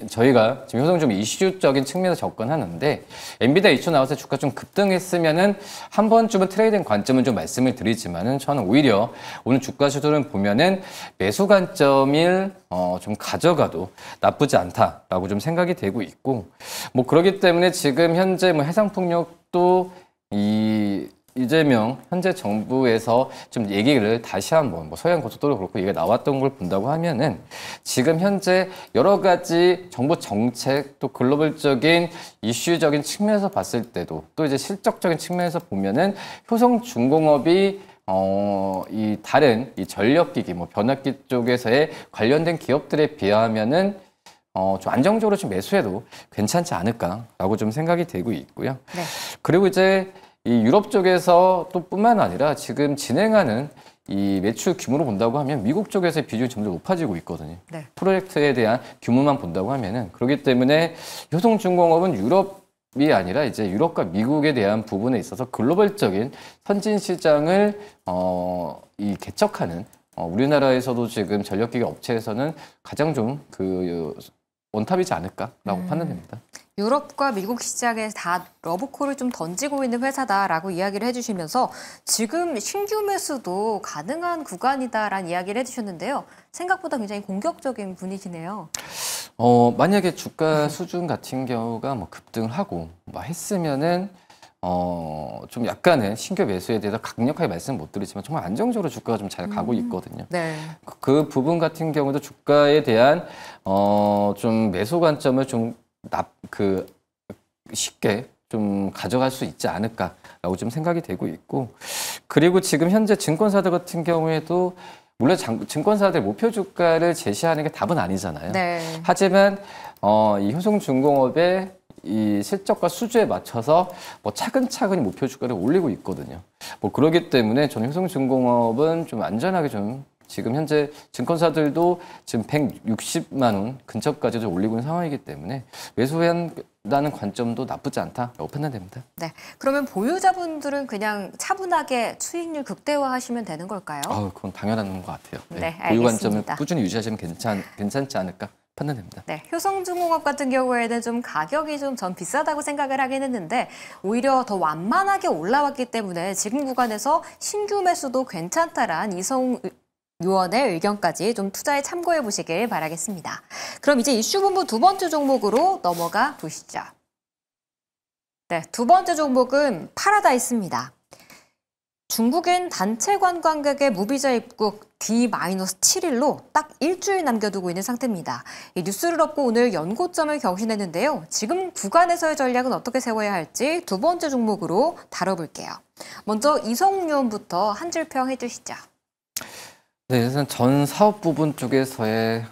저희가 지금 효성중공업 이슈적인 측면에서 접근하는데 엔비디아 이슈 나와서 주가 좀 급등했으면은 한 번쯤은 트레이딩 관점을 좀 말씀을 드리지만은 저는 오히려 오늘 주가 수준을 보면은 매수 관점을 좀 가져가도 나쁘지 않다라고 좀 생각이 되고 있고 뭐 그렇기 때문에 지금 현재 뭐 해상풍력도 이재명 현재 정부에서 좀 얘기를 다시 한번 뭐 서해안고속도로 그렇고 얘기가 나왔던 걸 본다고 하면은 지금 현재 여러 가지 정부 정책 또 글로벌적인 이슈적인 측면에서 봤을 때도 또 이제 실적적인 측면에서 보면은 효성중공업이 이 다른 이 전력기기 뭐 변압기 쪽에서의 관련된 기업들에 비하면은 좀 안정적으로 좀 매수해도 괜찮지 않을까라고 좀 생각이 되고 있고요. 네. 그리고 이제 이 유럽 쪽에서 또 뿐만 아니라 지금 진행하는 이 매출 규모로 본다고 하면 미국 쪽에서의 비중이 점점 높아지고 있거든요. 네. 프로젝트에 대한 규모만 본다고 하면은 그렇기 때문에 효성중공업은 유럽이 아니라 이제 유럽과 미국에 대한 부분에 있어서 글로벌적인 선진 시장을 이 개척하는 우리나라에서도 지금 전력기기 업체에서는 가장 좀 그 원탑이지 않을까라고 판단됩니다. 유럽과 미국 시장에 다 러브콜을 좀 던지고 있는 회사다라고 이야기를 해주시면서 지금 신규 매수도 가능한 구간이다라는 이야기를 해주셨는데요. 생각보다 굉장히 공격적인 분위기네요. 만약에 주가 수준 같은 경우가 뭐 급등을 하고 뭐 했으면은 좀 약간은 신규 매수에 대해서 강력하게 말씀 못 드리지만 정말 안정적으로 주가가 좀 잘 가고 있거든요. 네. 그 부분 같은 경우도 주가에 대한 좀 매수 관점을 좀 쉽게 좀 가져갈 수 있지 않을까라고 좀 생각이 되고 있고 그리고 지금 현재 증권사들 같은 경우에도 물론 증권사들 목표 주가를 제시하는 게 답은 아니잖아요. 네. 하지만 이 효성중공업의 이 실적과 수주에 맞춰서 뭐 차근차근히 목표 주가를 올리고 있거든요. 뭐 그렇기 때문에 저는 효성중공업은 좀 안전하게 좀 지금 현재 증권사들도 지금 160만 원 근처까지도 올리고 있는 상황이기 때문에 매수한다는 관점도 나쁘지 않다라고 판단됩니다. 네. 그러면 보유자분들은 그냥 차분하게 수익률 극대화하시면 되는 걸까요? 그건 당연한 것 같아요. 네, 보유 관점을 알겠습니다. 꾸준히 유지하시면 괜찮지 않을까 판단됩니다. 네, 효성중공업 같은 경우에는 좀 가격이 좀 전 비싸다고 생각을 하긴 했는데 오히려 더 완만하게 올라왔기 때문에 지금 구간에서 신규 매수도 괜찮다란 이성웅 의원의 의견까지 좀 투자에 참고해 보시길 바라겠습니다. 그럼 이제 이슈본부 두 번째 종목으로 넘어가 보시죠. 네, 두 번째 종목은 파라다이스입니다. 중국인 단체 관광객의 무비자 입국 D-7일로 딱 일주일 남겨두고 있는 상태입니다. 이 뉴스를 얻고 오늘 연고점을 경신했는데요. 지금 구간에서의 전략은 어떻게 세워야 할지 두 번째 종목으로 다뤄볼게요. 먼저 이성웅 의원부터 한 줄 평 해주시죠. 네, 우선 전 사업 부분 쪽에서의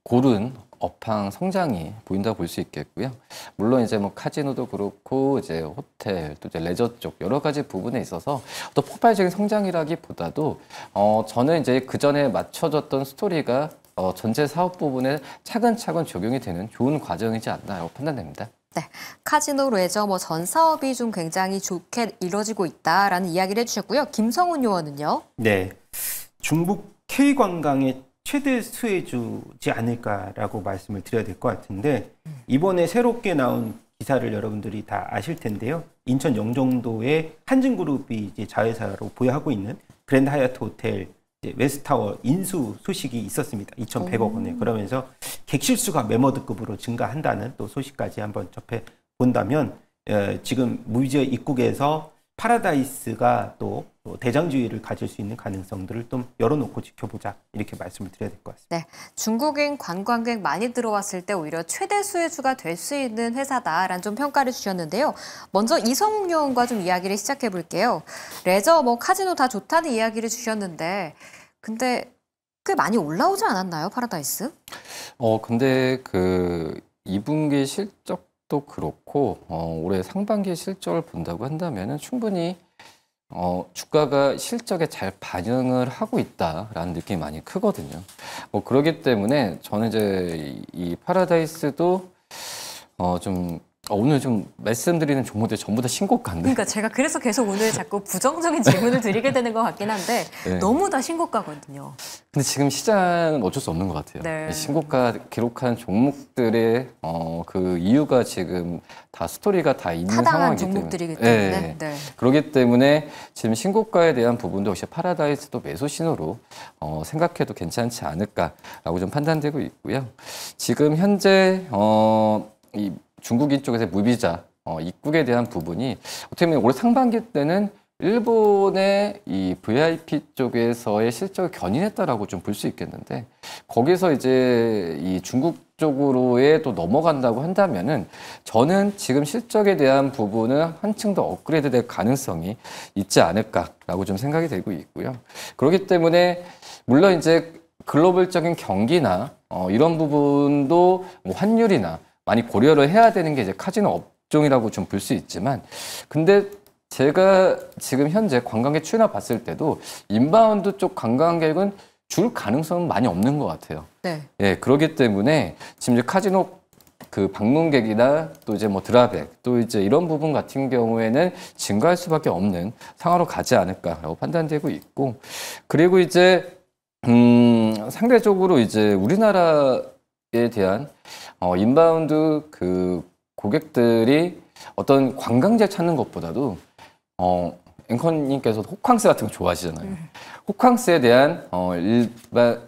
고른 업황 성장이 보인다 볼 수 있겠고요. 물론 이제 뭐 카지노도 그렇고 이제 호텔 또 이제 레저 쪽 여러 가지 부분에 있어서 또 폭발적인 성장이라기보다도 저는 이제 그 전에 맞춰졌던 스토리가 전체 사업 부분에 차근차근 적용이 되는 좋은 과정이지 않나라고 판단됩니다. 네, 카지노, 레저, 전 사업이 좀 굉장히 좋게 이루어지고 있다라는 이야기를 해주셨고요. 김성훈 의원은요? 네, 중국 K관광의 최대 수혜주지 않을까라고 말씀을 드려야 될 것 같은데 이번에 새롭게 나온 기사를 여러분들이 다 아실 텐데요. 인천 영종도에 한진그룹이 이제 자회사로 보유하고 있는 그랜드 하얏트 호텔 이제 웨스타워 인수 소식이 있었습니다. 2,100억 원에. 그러면서 객실수가 매머드급으로 증가한다는 또 소식까지 한번 접해 본다면 지금 무비자 입국에서 파라다이스가 또 대장주의를 가질 수 있는 가능성들을 좀 열어놓고 지켜보자 이렇게 말씀을 드려야 될 것 같습니다. 네, 중국인 관광객 많이 들어왔을 때 오히려 최대 수혜주가 될 수 있는 회사다라는 좀 평가를 주셨는데요. 먼저 이성웅 의원과 좀 이야기를 시작해 볼게요. 레저, 카지노 다 좋다는 이야기를 주셨는데 근데 꽤 많이 올라오지 않았나요, 파라다이스? 근데 그 2분기 실적도 그렇고 올해 상반기 실적을 본다고 한다면은 충분히 주가가 실적에 잘 반영을 하고 있다라는 느낌이 많이 크거든요. 그렇기 때문에 저는 이제 이 파라다이스도 오늘 좀 말씀드리는 종목들 전부 다 신고가인데. 그러니까 제가 그래서 계속 오늘 자꾸 부정적인 질문을 드리게 되는 것 같긴 한데 네. 너무 다 신고가거든요. 근데 지금 시장은 어쩔 수 없는 것 같아요. 네. 신고가 기록한 종목들의 그 이유가 지금 다 스토리가 다 있는 타당한 상황이기 종목들이기 때문에. 때문에. 네. 그렇기 때문에 지금 신고가에 대한 부분도 역시 파라다이스도 매수 신호로 생각해도 괜찮지 않을까라고 좀 판단되고 있고요. 지금 현재 이 중국인 쪽에서 무비자 입국에 대한 부분이 어떻게 보면 올해 상반기 때는 일본의 이 VIP 쪽에서의 실적을 견인했다라고 좀 볼 수 있겠는데 거기서 이제 이 중국 쪽으로의 또 넘어간다고 한다면은 저는 지금 실적에 대한 부분은 한층 더 업그레이드 될 가능성이 있지 않을까라고 좀 생각이 되고 있고요. 그렇기 때문에 물론 이제 글로벌적인 경기나 이런 부분도 뭐 환율이나 많이 고려를 해야 되는 게 이제 카지노 업종이라고 좀 볼 수 있지만 근데 제가 지금 현재 관광객 추이나 봤을 때도 인바운드 쪽 관광객은 줄 가능성은 많이 없는 것 같아요. 네. 예, 그렇기 때문에 지금 이제 카지노 그 방문객이나 또 이제 뭐 드랍백 또 이제 이런 부분 같은 경우에는 증가할 수밖에 없는 상황으로 가지 않을까라고 판단되고 있고 그리고 이제 상대적으로 이제 우리나라에 대한 인바운드 그 고객들이 어떤 관광지를 찾는 것보다도 앵커님께서도 호캉스 같은 거 좋아하시잖아요. 호캉스에 대한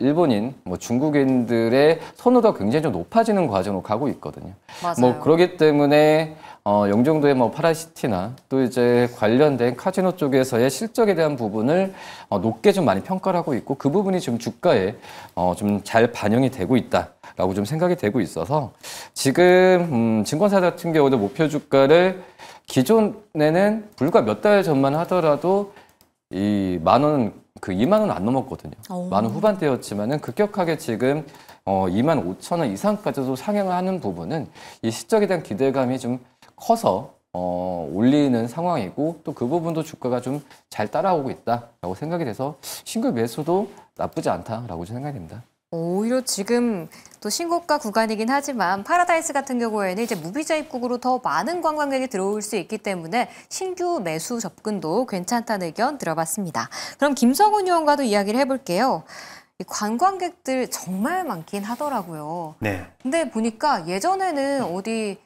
일본인, 중국인들의 선호도가 굉장히 좀 높아지는 과정으로 가고 있거든요. 맞아요. 그렇기 때문에 영종도의 파라시티나 또 이제 관련된 카지노 쪽에서의 실적에 대한 부분을 높게 좀 많이 평가를 하고 있고 그 부분이 지금 주가에 좀 잘 반영이 되고 있다라고 좀 생각이 되고 있어서 지금 증권사 같은 경우도 목표 주가를 기존에는 불과 몇 달 전만 하더라도 이 2만 원 안 넘었거든요. 10,000원 후반대였지만은 급격하게 지금 25,000원 이상까지도 상향을 하는 부분은 이 실적에 대한 기대감이 좀 커서 올리는 상황이고 또 그 부분도 주가가 좀 잘 따라오고 있다라고 생각이 돼서 신규 매수도 나쁘지 않다라고 생각이 됩니다. 오히려 지금 또 신고가 구간이긴 하지만 파라다이스 같은 경우에는 이제 무비자 입국으로 더 많은 관광객이 들어올 수 있기 때문에 신규 매수 접근도 괜찮다는 의견 들어봤습니다. 그럼 김성훈 의원과도 이야기를 해볼게요. 이 관광객들 정말 많긴 하더라고요. 네. 근데 보니까 예전에는 어디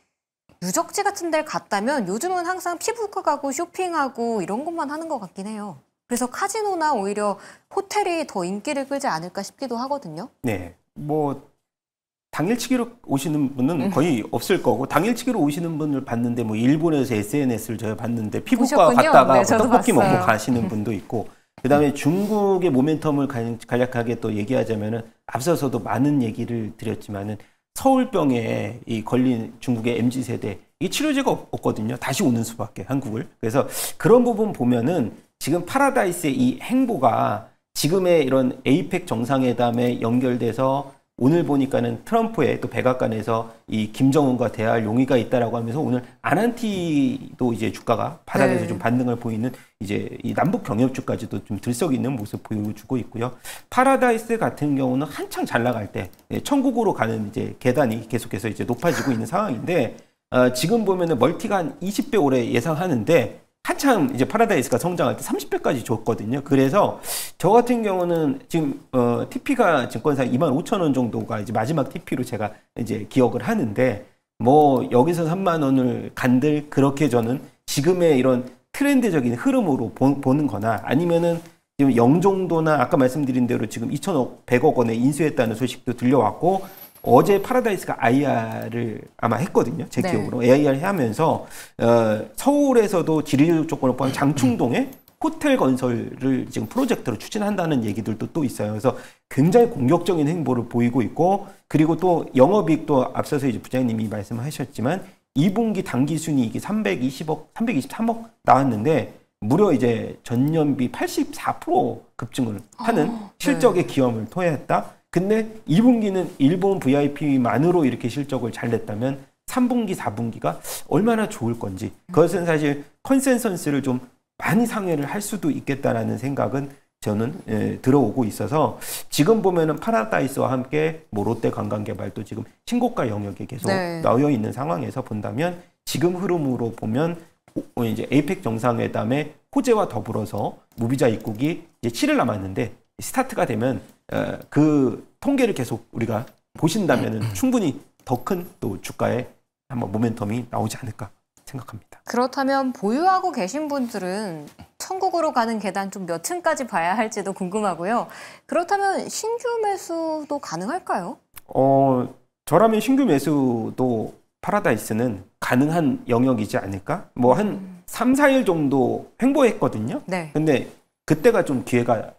유적지 같은 데를 갔다면 요즘은 항상 피부과 가고 쇼핑하고 이런 것만 하는 것 같긴 해요. 그래서 카지노나 오히려 호텔이 더 인기를 끌지 않을까 싶기도 하거든요. 네. 뭐 당일치기로 오시는 분은 거의 없을 거고 당일치기로 오시는 분을 봤는데 뭐 일본에서 SNS를 제가 봤는데 피부과 보셨군요? 갔다가 네, 뭐 저도 떡볶이 봤어요. 먹고 가시는 분도 있고 그다음에 중국의 모멘텀을 간략하게 또 얘기하자면은 앞서서도 많은 얘기를 드렸지만은 서울병에 이 걸린 중국의 MZ 세대 이 치료제가 없거든요. 다시 오는 수밖에 한국을. 그래서 그런 부분 보면은 지금 파라다이스의 이 행보가 지금의 이런 에이펙 정상회담에 연결돼서 오늘 보니까는 트럼프의 또 백악관에서 이 김정은과 대화할 용의가 있다라고 하면서 오늘 아난티도 이제 주가가 바닥에서 네. 좀 반등을 보이는 이제 이 남북 경협주까지도 좀 들썩 있는 모습 보여주고 있고요. 파라다이스 같은 경우는 한창 잘 나갈 때 천국으로 가는 이제 계단이 계속해서 이제 높아지고 있는 상황인데 지금 보면은 멀티가 한 20배 올해 예상하는데 한참 이제 파라다이스가 성장할 때 30배까지 줬거든요. 그래서 저 같은 경우는 지금 TP가 증권사 25,000원 정도가 이제 마지막 TP로 제가 이제 기억을 하는데 뭐 여기서 3만 원을 간들 그렇게 저는 지금의 이런 트렌드적인 흐름으로 보는 거나 아니면은 지금 영종도나 아까 말씀드린 대로 지금 2,100억 원에 인수했다는 소식도 들려왔고 어제 파라다이스가 IR을 아마 했거든요. 제 네. 기억으로. AIR 하면서 서울에서도 지리적 조건을 포함한 장충동에 호텔 건설을 지금 프로젝트로 추진한다는 얘기들도 또 있어요. 그래서 굉장히 공격적인 행보를 보이고 있고 그리고 또 영업이익도 앞서서 이제 부장님이 말씀하셨지만 2분기 당기 순이익이 320억, 323억 나왔는데 무려 이제 전년비 84% 급증을 하는 실적의 기염을 토해했다. 근데 2분기는 일본 VIP만으로 이렇게 실적을 잘 냈다면 3분기, 4분기가 얼마나 좋을 건지 그것은 사실 컨센서스를 좀 많이 상회를 할 수도 있겠다라는 생각은 저는 들어오고 있어서 지금 보면은 파라다이스와 함께 뭐 롯데 관광개발도 지금 신고가 영역에 계속 네. 나와 있는 상황에서 본다면 지금 흐름으로 보면 이제 에이펙 정상회담의 호재와 더불어서 무비자 입국이 이제 7일 남았는데 스타트가 되면 그 통계를 계속 우리가 보신다면은 충분히 더 큰 또 주가에 한번 모멘텀이 나오지 않을까 생각합니다. 그렇다면 보유하고 계신 분들은 천국으로 가는 계단 좀 몇 층까지 봐야 할지도 궁금하고요. 그렇다면 신규 매수도 가능할까요? 저라면 신규 매수도 파라다이스는 가능한 영역이지 않을까? 뭐 한 3, 4일 정도 횡보했거든요. 네. 근데 그때가 좀 기회가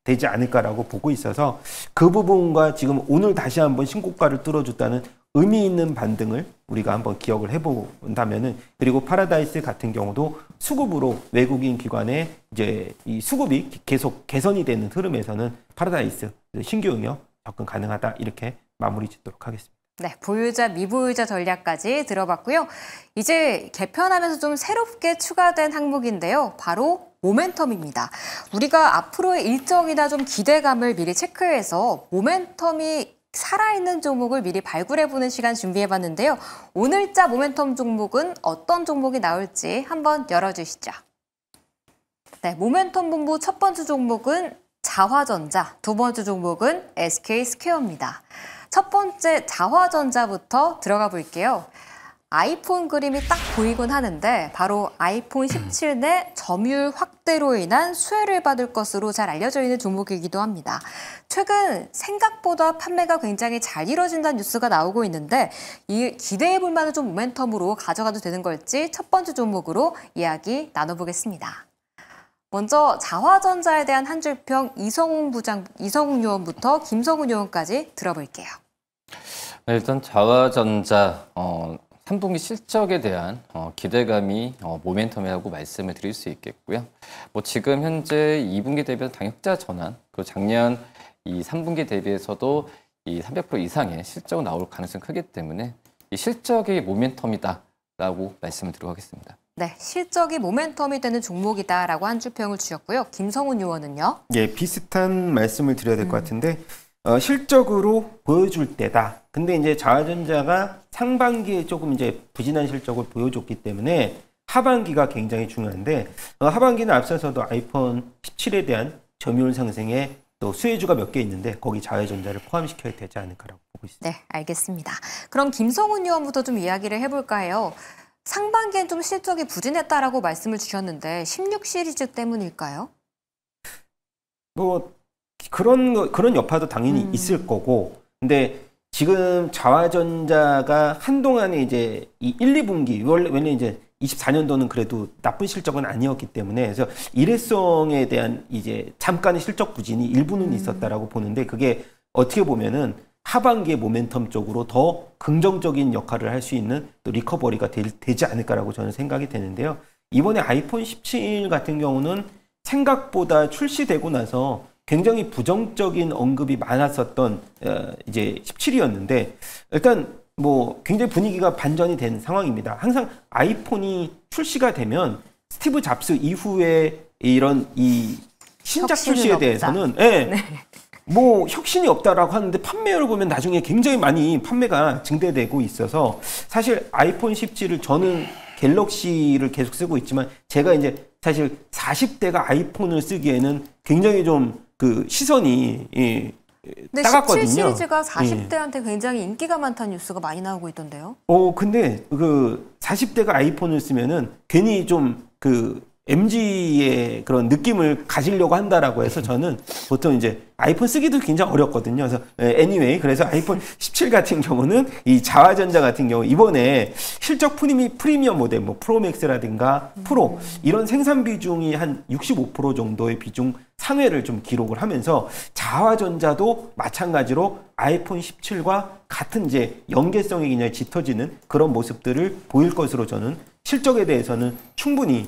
되지 않을까라고 보고 있어서 그 부분과 지금 오늘 다시 한번 신고가를 뚫어줬다는 의미 있는 반등을 우리가 한번 기억을 해본다면은 그리고 파라다이스 같은 경우도 수급으로 외국인 기관의 이제 이 수급이 계속 개선이 되는 흐름에서는 파라다이스 신규 응용 접근 가능하다 이렇게 마무리 짓도록 하겠습니다. 네, 보유자, 미보유자 전략까지 들어봤고요. 이제 개편하면서 좀 새롭게 추가된 항목인데요. 바로 모멘텀입니다. 우리가 앞으로의 일정이나 좀 기대감을 미리 체크해서 모멘텀이 살아있는 종목을 미리 발굴해보는 시간 준비해봤는데요. 오늘자 모멘텀 종목은 어떤 종목이 나올지 한번 열어주시죠. 네, 모멘텀 본부 첫 번째 종목은 자화전자, 두 번째 종목은 SK스퀘어입니다. 첫 번째 자화전자부터 들어가 볼게요. 아이폰 그림이 딱 보이곤 하는데 바로 아이폰 17 내 점유율 확대로 인한 수혜를 받을 것으로 잘 알려져 있는 종목이기도 합니다. 최근 생각보다 판매가 굉장히 잘 이루어진다는 뉴스가 나오고 있는데 이 기대해 볼 만한 좀 모멘텀으로 가져가도 되는 걸지 첫 번째 종목으로 이야기 나눠보겠습니다. 먼저 자화전자에 대한 한 줄평 이성웅 요원부터 김성훈 요원까지 들어볼게요. 네, 일단 자화전자 3분기 실적에 대한 기대감이 모멘텀이라고 말씀을 드릴 수 있겠고요. 뭐 지금 현재 2분기 대비해서 당역자 전환, 그리고 작년 이 3분기 대비해서도 이 300% 이상의 실적이 나올 가능성이 크기 때문에 이 실적이 모멘텀이다라고 말씀을 드리고 하겠습니다. 네, 실적이 모멘텀이 되는 종목이다라고 한 줄평을 주셨고요. 김성훈 요원은요? 예, 비슷한 말씀을 드려야 될 것 같은데 실적으로 보여줄 때다. 근데 이제 자화전자가 상반기에 조금 이제 부진한 실적을 보여줬기 때문에 하반기가 굉장히 중요한데 하반기는 앞서서도 아이폰 17에 대한 점유율 상승에 또 수혜주가 몇 개 있는데 거기 자회전자를 포함시켜야 되지 않을까라고 보고 있습니다. 네, 알겠습니다. 그럼 김성훈 의원부터 좀 이야기를 해볼까 해요. 상반기엔 좀 실적이 부진했다라고 말씀을 주셨는데 16 시리즈 때문일까요? 뭐 그런 여파도 당연히 있을 거고, 근데 지금 자화전자가 한동안에 이제 이 1, 2분기 원래 이제 24년도는 그래도 나쁜 실적은 아니었기 때문에 그래서 일회성에 대한 이제 잠깐의 실적 부진이 일부는 있었다라고 보는데 그게 어떻게 보면은 하반기의 모멘텀 쪽으로 더 긍정적인 역할을 할 수 있는 또 리커버리가 되지 않을까라고 저는 생각이 되는데요. 이번에 아이폰 17 같은 경우는 생각보다 출시되고 나서 굉장히 부정적인 언급이 많았었던 이제 17이었는데 일단 뭐 굉장히 분위기가 반전이 된 상황입니다. 항상 아이폰이 출시가 되면 스티브 잡스 이후에 이런 이 신작 출시에 대해서는 뭐 혁신이 없다라고 하는데 판매율을 보면 나중에 굉장히 많이 판매가 증대되고 있어서 사실 아이폰 17을 저는 갤럭시를 계속 쓰고 있지만 제가 이제 사실 40대가 아이폰을 쓰기에는 굉장히 좀 그 시선이 따갑거든요. 17 시리즈가 40대한테 굉장히 인기가 많다는 뉴스가 많이 나오고 있던데요. 근데 그 40대가 아이폰을 쓰면은 괜히 좀 그 MZ의 그런 느낌을 가지려고 한다라고 해서 저는 보통 이제 아이폰 쓰기도 굉장히 어렵거든요. 그래서 anyway 그래서 아이폰 17 같은 경우는 이 자화전자 같은 경우 이번에 실적 프리미엄 모델 뭐 프로맥스라든가 프로 이런 생산 비중이 한 65% 정도의 비중 상회를 좀 기록을 하면서 자화전자도 마찬가지로 아이폰 17과 같은 이제 연계성이 굉장히 짙어지는 그런 모습들을 보일 것으로 저는 실적에 대해서는 충분히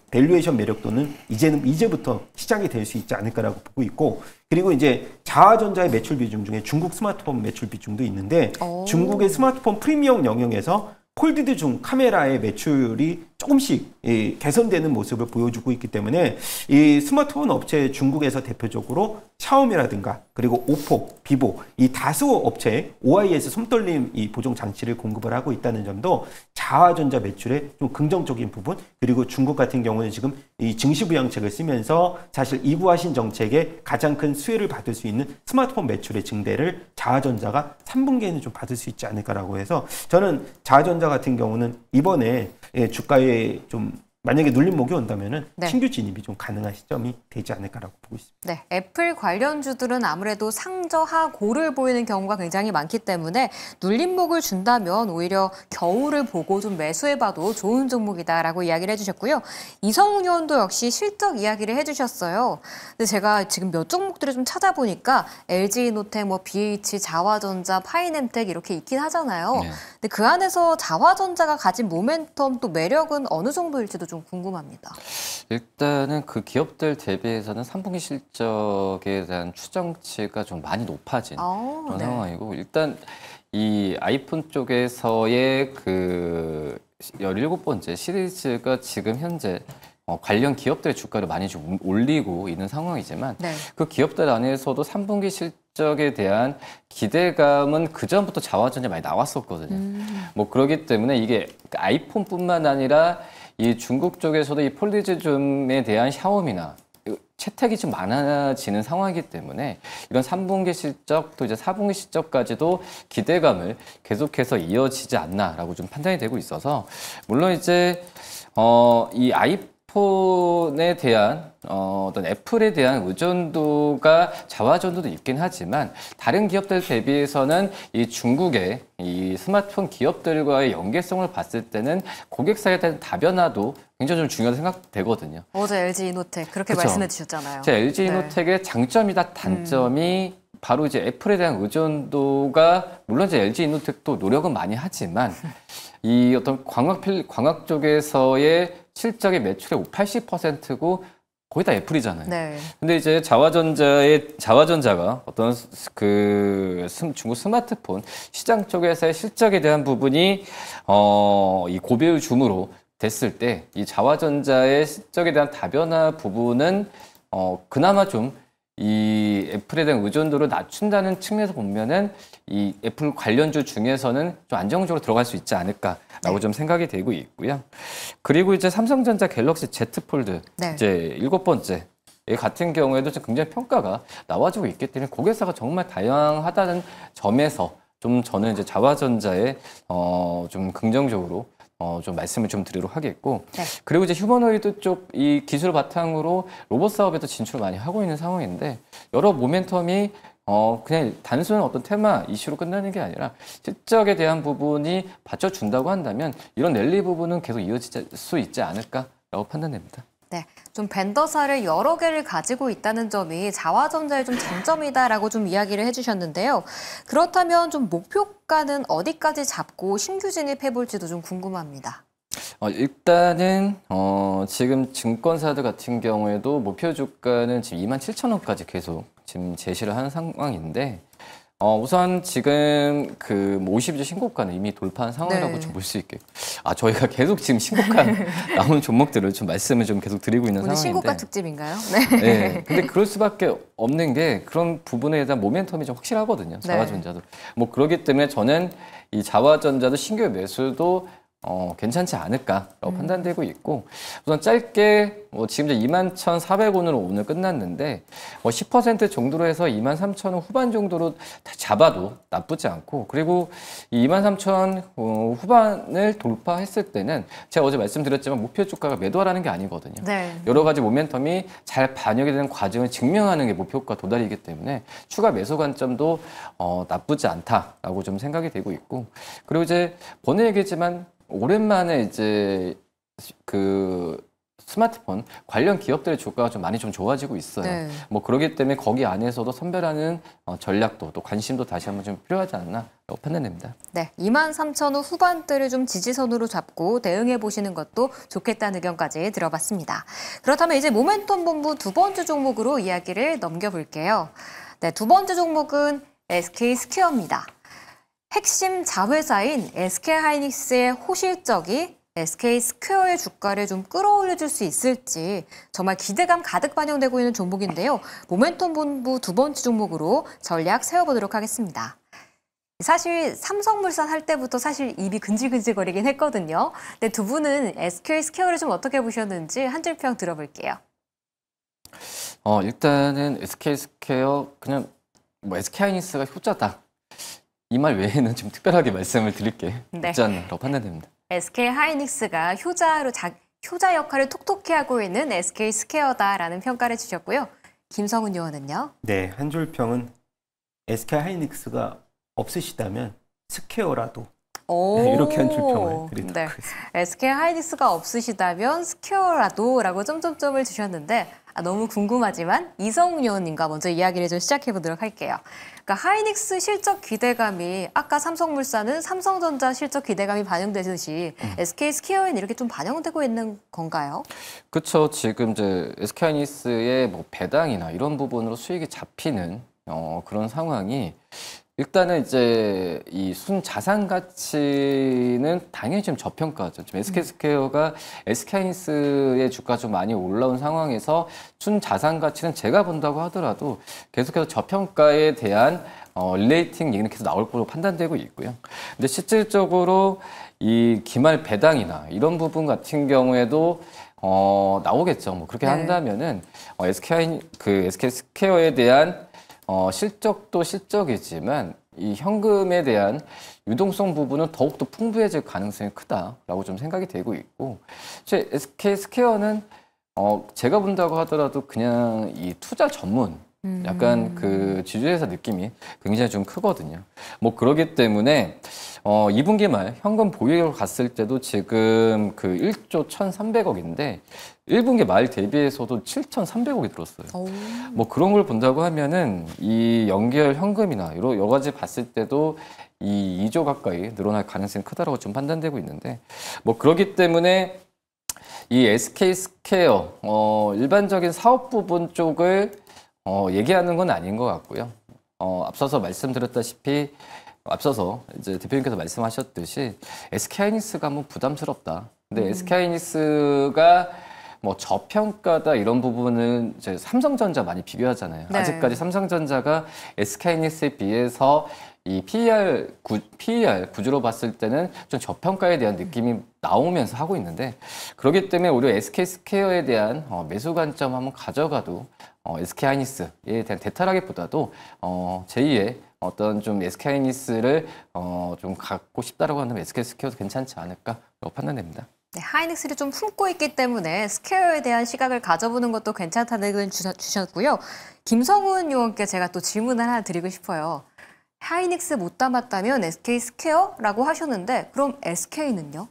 밸류에이션 매력도는 이제부터 시작이 될 수 있지 않을까라고 보고 있고 그리고 이제 자화전자의 매출 비중 중에 중국 스마트폰 매출 비중도 있는데 중국의 스마트폰 프리미엄 영역에서 폴디드 중 카메라의 매출이 조금씩 개선되는 모습을 보여주고 있기 때문에 이 스마트폰 업체 중국에서 대표적으로 샤오미라든가 그리고 오포, 비보 이 다수 업체에 OIS 손떨림 이 보정 장치를 공급을 하고 있다는 점도 자화전자 매출의 좀 긍정적인 부분 그리고 중국 같은 경우는 지금 이 증시부양책을 쓰면서 사실 이구화신 정책에 가장 큰 수혜를 받을 수 있는 스마트폰 매출의 증대를 자화전자가 3분기에는 좀 받을 수 있지 않을까라고 해서 저는 자화전자 같은 경우는 이번에 주가에 좀 만약에 눌림목이 온다면은 신규 진입이 좀 가능한 시점이 되지 않을까라고 보고 있습니다. 네, 애플 관련주들은 아무래도 상저하고를 보이는 경우가 굉장히 많기 때문에 눌림목을 준다면 오히려 겨울을 보고 좀 매수해봐도 좋은 종목이다라고 이야기를 해주셨고요. 이성훈 의원도 역시 실적 이야기를 해주셨어요. 근데 제가 지금 몇 종목들을 좀 찾아보니까 LG이노텍, 뭐 BH, 자화전자, 파이nem텍 이렇게 있긴 하잖아요. 근데 그 안에서 자화전자가 가진 모멘텀 또 매력은 어느 정도일지도 좀 궁금합니다. 일단은 그 기업들 대비해서는 3분기 실적에 대한 추정치가 좀 많이 높아진 그런 상황이고 일단 이 아이폰 쪽에서의 그 17번째 시리즈가 지금 현재 관련 기업들의 주가를 많이 좀 올리고 있는 상황이지만 그 기업들 안에서도 3분기 실적에 대한 기대감은 그전부터 자화전자 많이 나왔었거든요. 뭐 그렇기 때문에 이게 아이폰뿐만 아니라 이 중국 쪽에서도 이 폴리즈줌에 대한 샤오미나 채택이 좀 많아지는 상황이기 때문에 이런 3분기 실적 또 이제 4분기 실적까지도 기대감을 계속해서 이어지지 않나라고 좀 판단이 되고 있어서 물론 이제 이 아이폰에 대한 어떤 애플에 대한 의존도가 자화전도도 있긴 하지만 다른 기업들 대비해서는 이 중국의 이 스마트폰 기업들과의 연계성을 봤을 때는 고객사에 대한 다변화도 굉장히 좀 중요하다고 생각되거든요. 어제 LG이노텍 그렇게 말씀해 주셨잖아요. 제 LG이노텍의 장점이다 단점이 바로 이제 애플에 대한 의존도가 물론 이제 LG이노텍도 노력은 많이 하지만 이 어떤 광학 쪽에서의 실적의 매출의 80%고 거의 다 애플이잖아요. 근데 이제 자화전자가 어떤 그 중국 스마트폰 시장 쪽에서의 실적에 대한 부분이 이 고배율 줌으로 됐을 때 이 자화전자의 실적에 대한 다변화 부분은 그나마 좀 이 애플에 대한 의존도를 낮춘다는 측면에서 보면은 이 애플 관련주 중에서는 좀 안정적으로 들어갈 수 있지 않을까라고 좀 생각이 되고 있고요. 그리고 이제 삼성전자 갤럭시 Z 폴드 이제 7번째 같은 경우에도 지금 굉장히 평가가 나와주고 있기 때문에 고객사가 정말 다양하다는 점에서 좀 저는 이제 자화전자에 좀 긍정적으로 좀 말씀을 좀 드리도록 하겠고, 네. 그리고 이제 휴머노이드 쪽 이 기술 바탕으로 로봇 사업에도 진출을 많이 하고 있는 상황인데, 여러 모멘텀이 그냥 단순한 어떤 테마 이슈로 끝나는 게 아니라 실적에 대한 부분이 받쳐준다고 한다면 이런 랠리 부분은 계속 이어질 수 있지 않을까라고 판단됩니다. 네, 좀 벤더사를 여러 개를 가지고 있다는 점이 자화전자의 좀 장점이다라고 좀 이야기를 해주셨는데요. 그렇다면 좀 목표가는 어디까지 잡고 신규 진입해볼지도 좀 궁금합니다. 일단은 지금 증권사들 같은 경우에도 목표 주가는 지금 27,000원까지 계속 지금 제시를 하는 상황인데, 우선 지금 그 50주 신고가는 이미 돌파한 상황이라고 네. 좀 볼 수 있겠고, 저희가 계속 지금 신고가 나오는 종목들을 좀 말씀을 좀 계속 드리고 있는 오늘 상황인데, 신고가 특집인가요? 네. 네, 근데 그럴 수밖에 없는 게 그런 부분에 대한 모멘텀이 좀 확실하거든요. 자화전자도. 뭐 그렇기 때문에 저는 이 자화전자도 신규 매수도 괜찮지 않을까라고 판단되고 있고, 우선 짧게 지금 이제 21,400원으로 오늘 끝났는데 10% 정도로 해서 23,000원 후반 정도로 다 잡아도 나쁘지 않고, 그리고 이 23,000원 후반을 돌파했을 때는 제가 어제 말씀드렸지만 목표 주가가 매도하라는 게 아니거든요. 네. 여러 가지 모멘텀이 잘 반영이 되는 과정을 증명하는 게 목표가 도달이기 때문에 추가 매수 관점도 나쁘지 않다라고 좀 생각이 되고 있고, 그리고 이제 번외 얘기지만 오랜만에 이제 그 스마트폰 관련 기업들의 주가가 좀 많이 좀 좋아지고 있어요. 네. 뭐 그러기 때문에 거기 안에서도 선별하는 전략도 또 관심도 다시 한번 좀 필요하지 않나라고 판단됩니다. 네, 23,000원 후반대를 좀 지지선으로 잡고 대응해 보시는 것도 좋겠다는 의견까지 들어봤습니다. 그렇다면 이제 모멘텀 본부 두 번째 종목으로 이야기를 넘겨볼게요. 네, 두 번째 종목은 SK스퀘어입니다. 핵심 자회사인 SK하이닉스의 호실적이 SK스퀘어의 주가를 좀 끌어올려줄 수 있을지 정말 기대감 가득 반영되고 있는 종목인데요. 모멘텀 본부 두 번째 종목으로 전략 세워보도록 하겠습니다. 사실 삼성물산 할 때부터 사실 입이 근질근질거리긴 했거든요. 근데 두 분은 SK스퀘어를 좀 어떻게 보셨는지 한 줄 평 들어볼게요. 일단은 SK스퀘어 그냥 뭐 SK하이닉스가 효자다, 이 말 외에는 좀 특별하게 말씀을 드릴 게 네. 없지 않나라고 판단됩니다. SK하이닉스가 효자 역할을 톡톡히 하고 있는 SK스퀘어다라는 평가를 주셨고요. 김성훈 의원은요? 네, 한 줄 평은 SK하이닉스가 없으시다면 스퀘어라도 네, 이렇게 한 줄 평을 드리도록 네. 하겠습니다. SK하이닉스가 없으시다면 스퀘어라도라고 점점점을 주셨는데 너무 궁금하지만 이성훈 의원님과 먼저 이야기를 좀 시작해보도록 할게요. 그러니까 하이닉스 실적 기대감이 아까 삼성물산은 삼성전자 실적 기대감이 반영되듯이 SK스퀘어에는 이렇게 좀 반영되고 있는 건가요? 그렇죠. 지금 이제 SK하이닉스의 뭐 배당이나 이런 부분으로 수익이 잡히는 그런 상황이, 일단은 이제 이 순자산 가치는 당연히 좀 저평가죠. 지금 SK스퀘어가 SK하이닉스의 주가 좀 많이 올라온 상황에서 순자산 가치는 제가 본다고 하더라도 계속해서 저평가에 대한 릴레이팅 얘기는 계속 나올 거로 판단되고 있고요. 근데 실질적으로 이 기말 배당이나 이런 부분 같은 경우에도 나오겠죠. 뭐 그렇게 네. 한다면은 SK스퀘어에 대한 실적도 실적이지만 이 현금에 대한 유동성 부분은 더욱더 풍부해질 가능성이 크다라고 좀 생각이 되고 있고, SK스퀘어는 제가 본다고 하더라도 그냥 이 투자 전문 약간 그 지주회사 느낌이 굉장히 좀 크거든요. 뭐 그러기 때문에 2분기 말 현금 보유액으로 갔을 때도 지금 그 1조 1,300억인데 1분기 말 대비해서도 7,300억이 들었어요. 오. 뭐 그런 걸 본다고 하면은 이 연결 현금이나 여러 가지 봤을 때도 이 2조 가까이 늘어날 가능성이 크다라고 좀 판단되고 있는데, 뭐 그렇기 때문에 이 SK스퀘어 일반적인 사업 부분 쪽을 얘기하는 건 아닌 것 같고요. 앞서서 말씀드렸다시피 앞서서 이제 대표님께서 말씀하셨듯이 SK하이닉스가 뭐 부담스럽다. 근데 SK하이닉스가 뭐 저평가다 이런 부분은 이제 삼성전자 많이 비교하잖아요. 네. 아직까지 삼성전자가 SK하이닉스에 비해서 이 PER 구조로 봤을 때는 좀 저평가에 대한 느낌이 나오면서 하고 있는데 그렇기 때문에 오히려 SK스퀘어에 대한 매수 관점 한번 가져가도 SK하이닉스에 대한 대타라기보다도 제2의 어떤 좀 SK하이닉스를 좀 갖고 싶다라고 한다면 SK스퀘어도 괜찮지 않을까라고 판단됩니다. 네, 하이닉스를 좀 품고 있기 때문에 스퀘어에 대한 시각을 가져보는 것도 괜찮다는 의견 주셨고요. 김성훈 의원께 제가 또 질문을 하나 드리고 싶어요. 하이닉스 못 담았다면 SK 스퀘어라고 하셨는데 그럼 SK는요?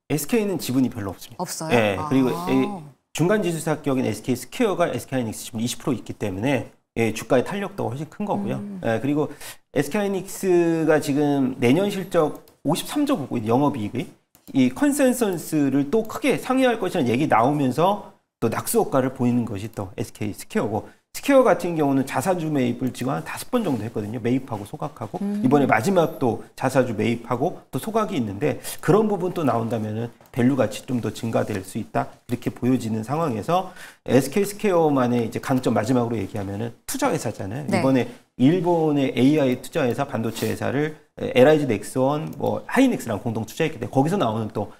SK는 지분이 별로 없습니다. 없어요? 예, 그리고 중간 지주사 격인 SK 스퀘어가 SK 하이닉스 지분 20% 있기 때문에 주가의 탄력도가 훨씬 큰 거고요. 그리고 SK 하이닉스가 지금 내년 실적 53조 보고 영업이익의 이 컨센서스를 또 크게 상회할 것이라는 얘기 나오면서 또 낙수 효과를 보이는 것이 또 SK 스퀘어고 스퀘어 같은 경우는 자사주 매입을 지금 한 5번 정도 했거든요. 매입하고 소각하고 이번에 마지막 또 자사주 매입하고 또 소각이 있는데 그런 부분 또 나온다면은 밸류 가치 좀 더 증가될 수 있다 이렇게 보여지는 상황에서 SK 스퀘어만의 이제 강점 마지막으로 얘기하면은 투자 회사잖아요. 네. 이번에 일본의 AI 투자 회사 반도체 회사를 LIG 넥스원 뭐 하이닉스랑 공동 투자했기 때문에 거기서 나오는 또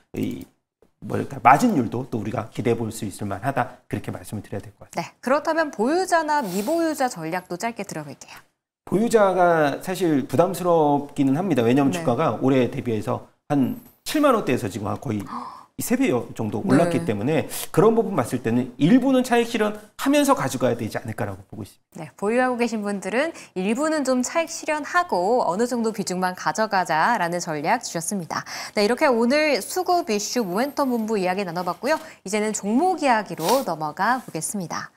마진율도 또 우리가 기대해 볼 수 있을 만하다 그렇게 말씀을 드려야 될 것 같습니다. 네, 그렇다면 보유자나 미보유자 전략도 짧게 들어볼게요. 보유자가 사실 부담스럽기는 합니다. 왜냐하면 네. 주가가 올해 대비해서 한 7만 원대에서 지금 거의 3배 정도 올랐기 네. 때문에 그런 부분 봤을 때는 일부는 차익 실현하면서 가져가야 되지 않을까라고 보고 있습니다. 네, 보유하고 계신 분들은 일부는 좀 차익 실현하고 어느 정도 비중만 가져가자라는 전략 주셨습니다. 네, 이렇게 오늘 수급 이슈 모멘텀 본부 이야기 나눠봤고요. 이제는 종목 이야기로 넘어가 보겠습니다.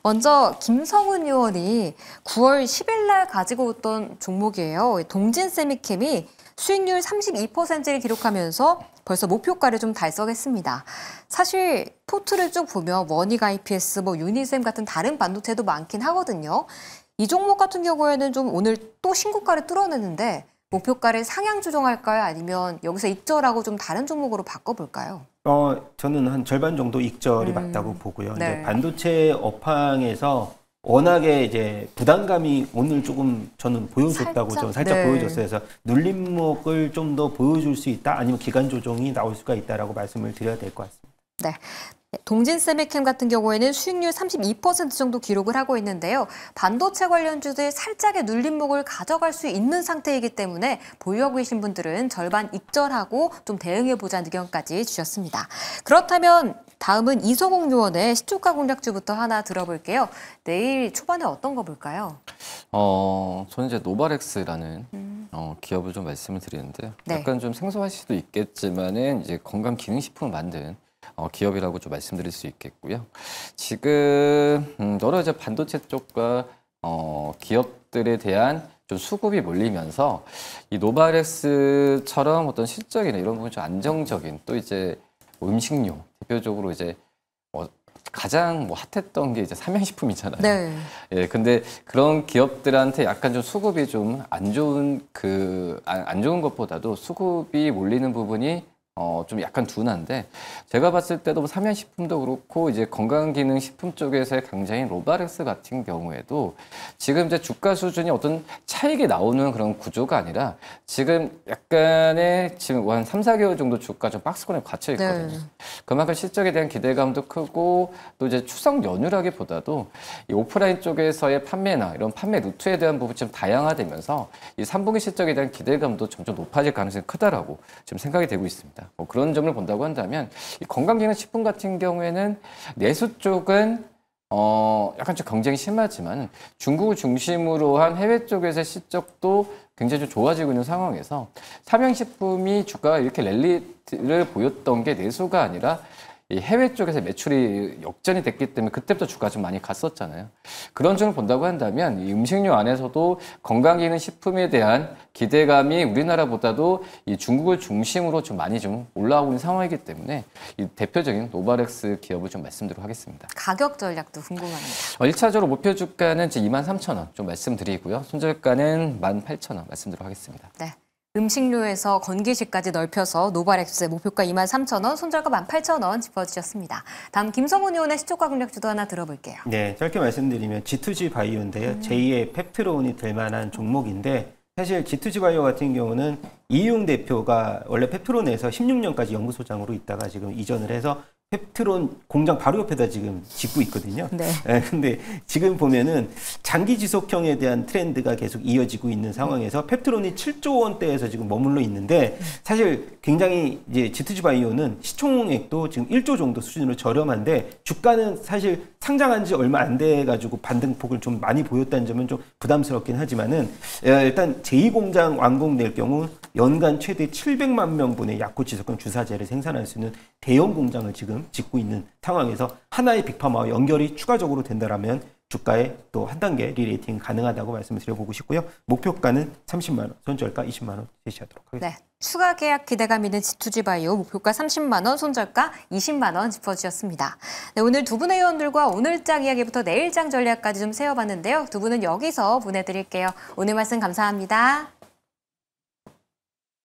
먼저 김성훈 의원이 9월 10일 날 가지고 왔던 종목이에요. 동진세미캠이 수익률 32%를 기록하면서 벌써 목표가를 좀 달성했습니다. 사실 포트를 쭉 보면 원익 IPS, 유니셈 같은 다른 반도체도 많긴 하거든요. 이 종목 같은 경우에는 좀 오늘 또 신고가를 뚫어내는데 목표가를 상향 조정할까요? 아니면 여기서 익절하고 좀 다른 종목으로 바꿔볼까요? 저는 한 절반 정도 익절이 맞다고 보고요. 네. 이제 반도체 업황에서 워낙에 이제 부담감이 오늘 조금 저는 보여줬다고 살짝? 좀 살짝 네. 보여줬어요. 그래서 눌림목을 좀 더 보여줄 수 있다, 아니면 기간 조정이 나올 수가 있다라고 말씀을 드려야 될 것 같습니다. 네. 동진세미캠 같은 경우에는 수익률 32% 정도 기록을 하고 있는데요. 반도체 관련주들 살짝의 눌림목을 가져갈 수 있는 상태이기 때문에 보유하고 계신 분들은 절반 익절하고 좀 대응해보자는 의견까지 주셨습니다. 그렇다면 다음은 이성욱 의원의 시초가 공략주부터 하나 들어볼게요. 내일 초반에 어떤 거 볼까요? 저는 이제 노바렉스라는 기업을 좀 말씀을 드리는데요. 네. 약간 좀 생소하실 수도 있겠지만은 이제 건강 기능식품을 만든 기업이라고 좀 말씀드릴 수 있겠고요. 지금 여러 이제 반도체 쪽과 기업들에 대한 좀 수급이 몰리면서 이 노바렉스처럼 어떤 실적이나 이런 부분 좀 안정적인 또 이제 음식료 대표적으로 이제 가장 핫했던 게 이제 삼양식품이잖아요. 네. 예, 근데 그런 기업들한테 약간 좀 수급이 좀 안 좋은 안 좋은 것보다도 수급이 몰리는 부분이 좀 약간 둔한데 제가 봤을 때도 삼양식품도 그렇고 이제 건강기능식품 쪽에서의 강자인 로바렉스 같은 경우에도 지금 이제 주가 수준이 어떤 차익이 나오는 그런 구조가 아니라 지금 약간의 지금 한 3, 4개월 정도 주가 좀 박스권에 갇혀 있거든요. 네. 그만큼 실적에 대한 기대감도 크고 또 이제 추석 연휴라기보다도 이 오프라인 쪽에서의 판매나 이런 판매 루트에 대한 부분이 좀 다양화되면서 이 3분기 실적에 대한 기대감도 점점 높아질 가능성이 크다라고 지금 생각이 되고 있습니다. 그런 점을 본다고 한다면 이 건강기능식품 같은 경우에는 내수 쪽은 약간 좀 경쟁이 심하지만 중국을 중심으로 한 해외 쪽에서의 실적도 굉장히 좀 좋아지고 있는 상황에서 삼양식품이 주가가 이렇게 랠리를 보였던 게 내수가 아니라 이 해외 쪽에서 매출이 역전이 됐기 때문에 그때부터 주가가 좀 많이 갔었잖아요. 그런 점을 본다고 한다면 이 음식료 안에서도 건강기능식품에 대한 기대감이 우리나라보다도 이 중국을 중심으로 좀 많이 좀 올라오고 있는 상황이기 때문에 이 대표적인 노바렉스 기업을 좀 말씀드리도록 하겠습니다. 가격 전략도 궁금합니다. 1차적으로 목표 주가는 23,000원 좀 말씀드리고요. 손절가는 18,000원 말씀드리도록 하겠습니다. 네. 음식료에서 건기식까지 넓혀서 노바렉스 목표가 23,000원, 손절가 18,000원 짚어주셨습니다. 다음 김성훈 의원의 시초가 공략주도 하나 들어볼게요. 네, 짧게 말씀드리면 G2G 바이오인데요. 제2의 펩트론이 될 만한 종목인데 사실 G2G 바이오 같은 경우는 이용 대표가 원래 펩트론에서 16년까지 연구소장으로 있다가 지금 이전을 해서 펩트론 공장 바로 옆에다 지금 짓고 있거든요. 네. 근데 지금 보면은 장기 지속형에 대한 트렌드가 계속 이어지고 있는 상황에서 펩트론이 7조 원대에서 지금 머물러 있는데 사실 굉장히 이제 G2G 바이오는 시총액도 지금 1조 정도 수준으로 저렴한데 주가는 사실 상장한 지 얼마 안 돼 가지고 반등폭을 좀 많이 보였다는 점은 좀 부담스럽긴 하지만은 일단 제2공장 완공될 경우 연간 최대 700만 명분의 약초 지속형 주사제를 생산할 수 있는 대형 공장을 지금 짓고 있는 상황에서 하나의 빅파마와 연결이 추가적으로 된다라면 주가에 또 한 단계 리레이팅 가능하다고 말씀을 드려보고 싶고요. 목표가는 30만 원, 손절가 20만 원 제시하도록 하겠습니다. 네. 추가 계약 기대감 있는 G2G 바이오 목표가 30만 원, 손절가 20만 원 짚어주셨습니다. 네, 오늘 두 분의 의원들과 오늘장 이야기부터 내일장 전략까지 좀 세워봤는데요. 두 분은 여기서 보내드릴게요. 오늘 말씀 감사합니다.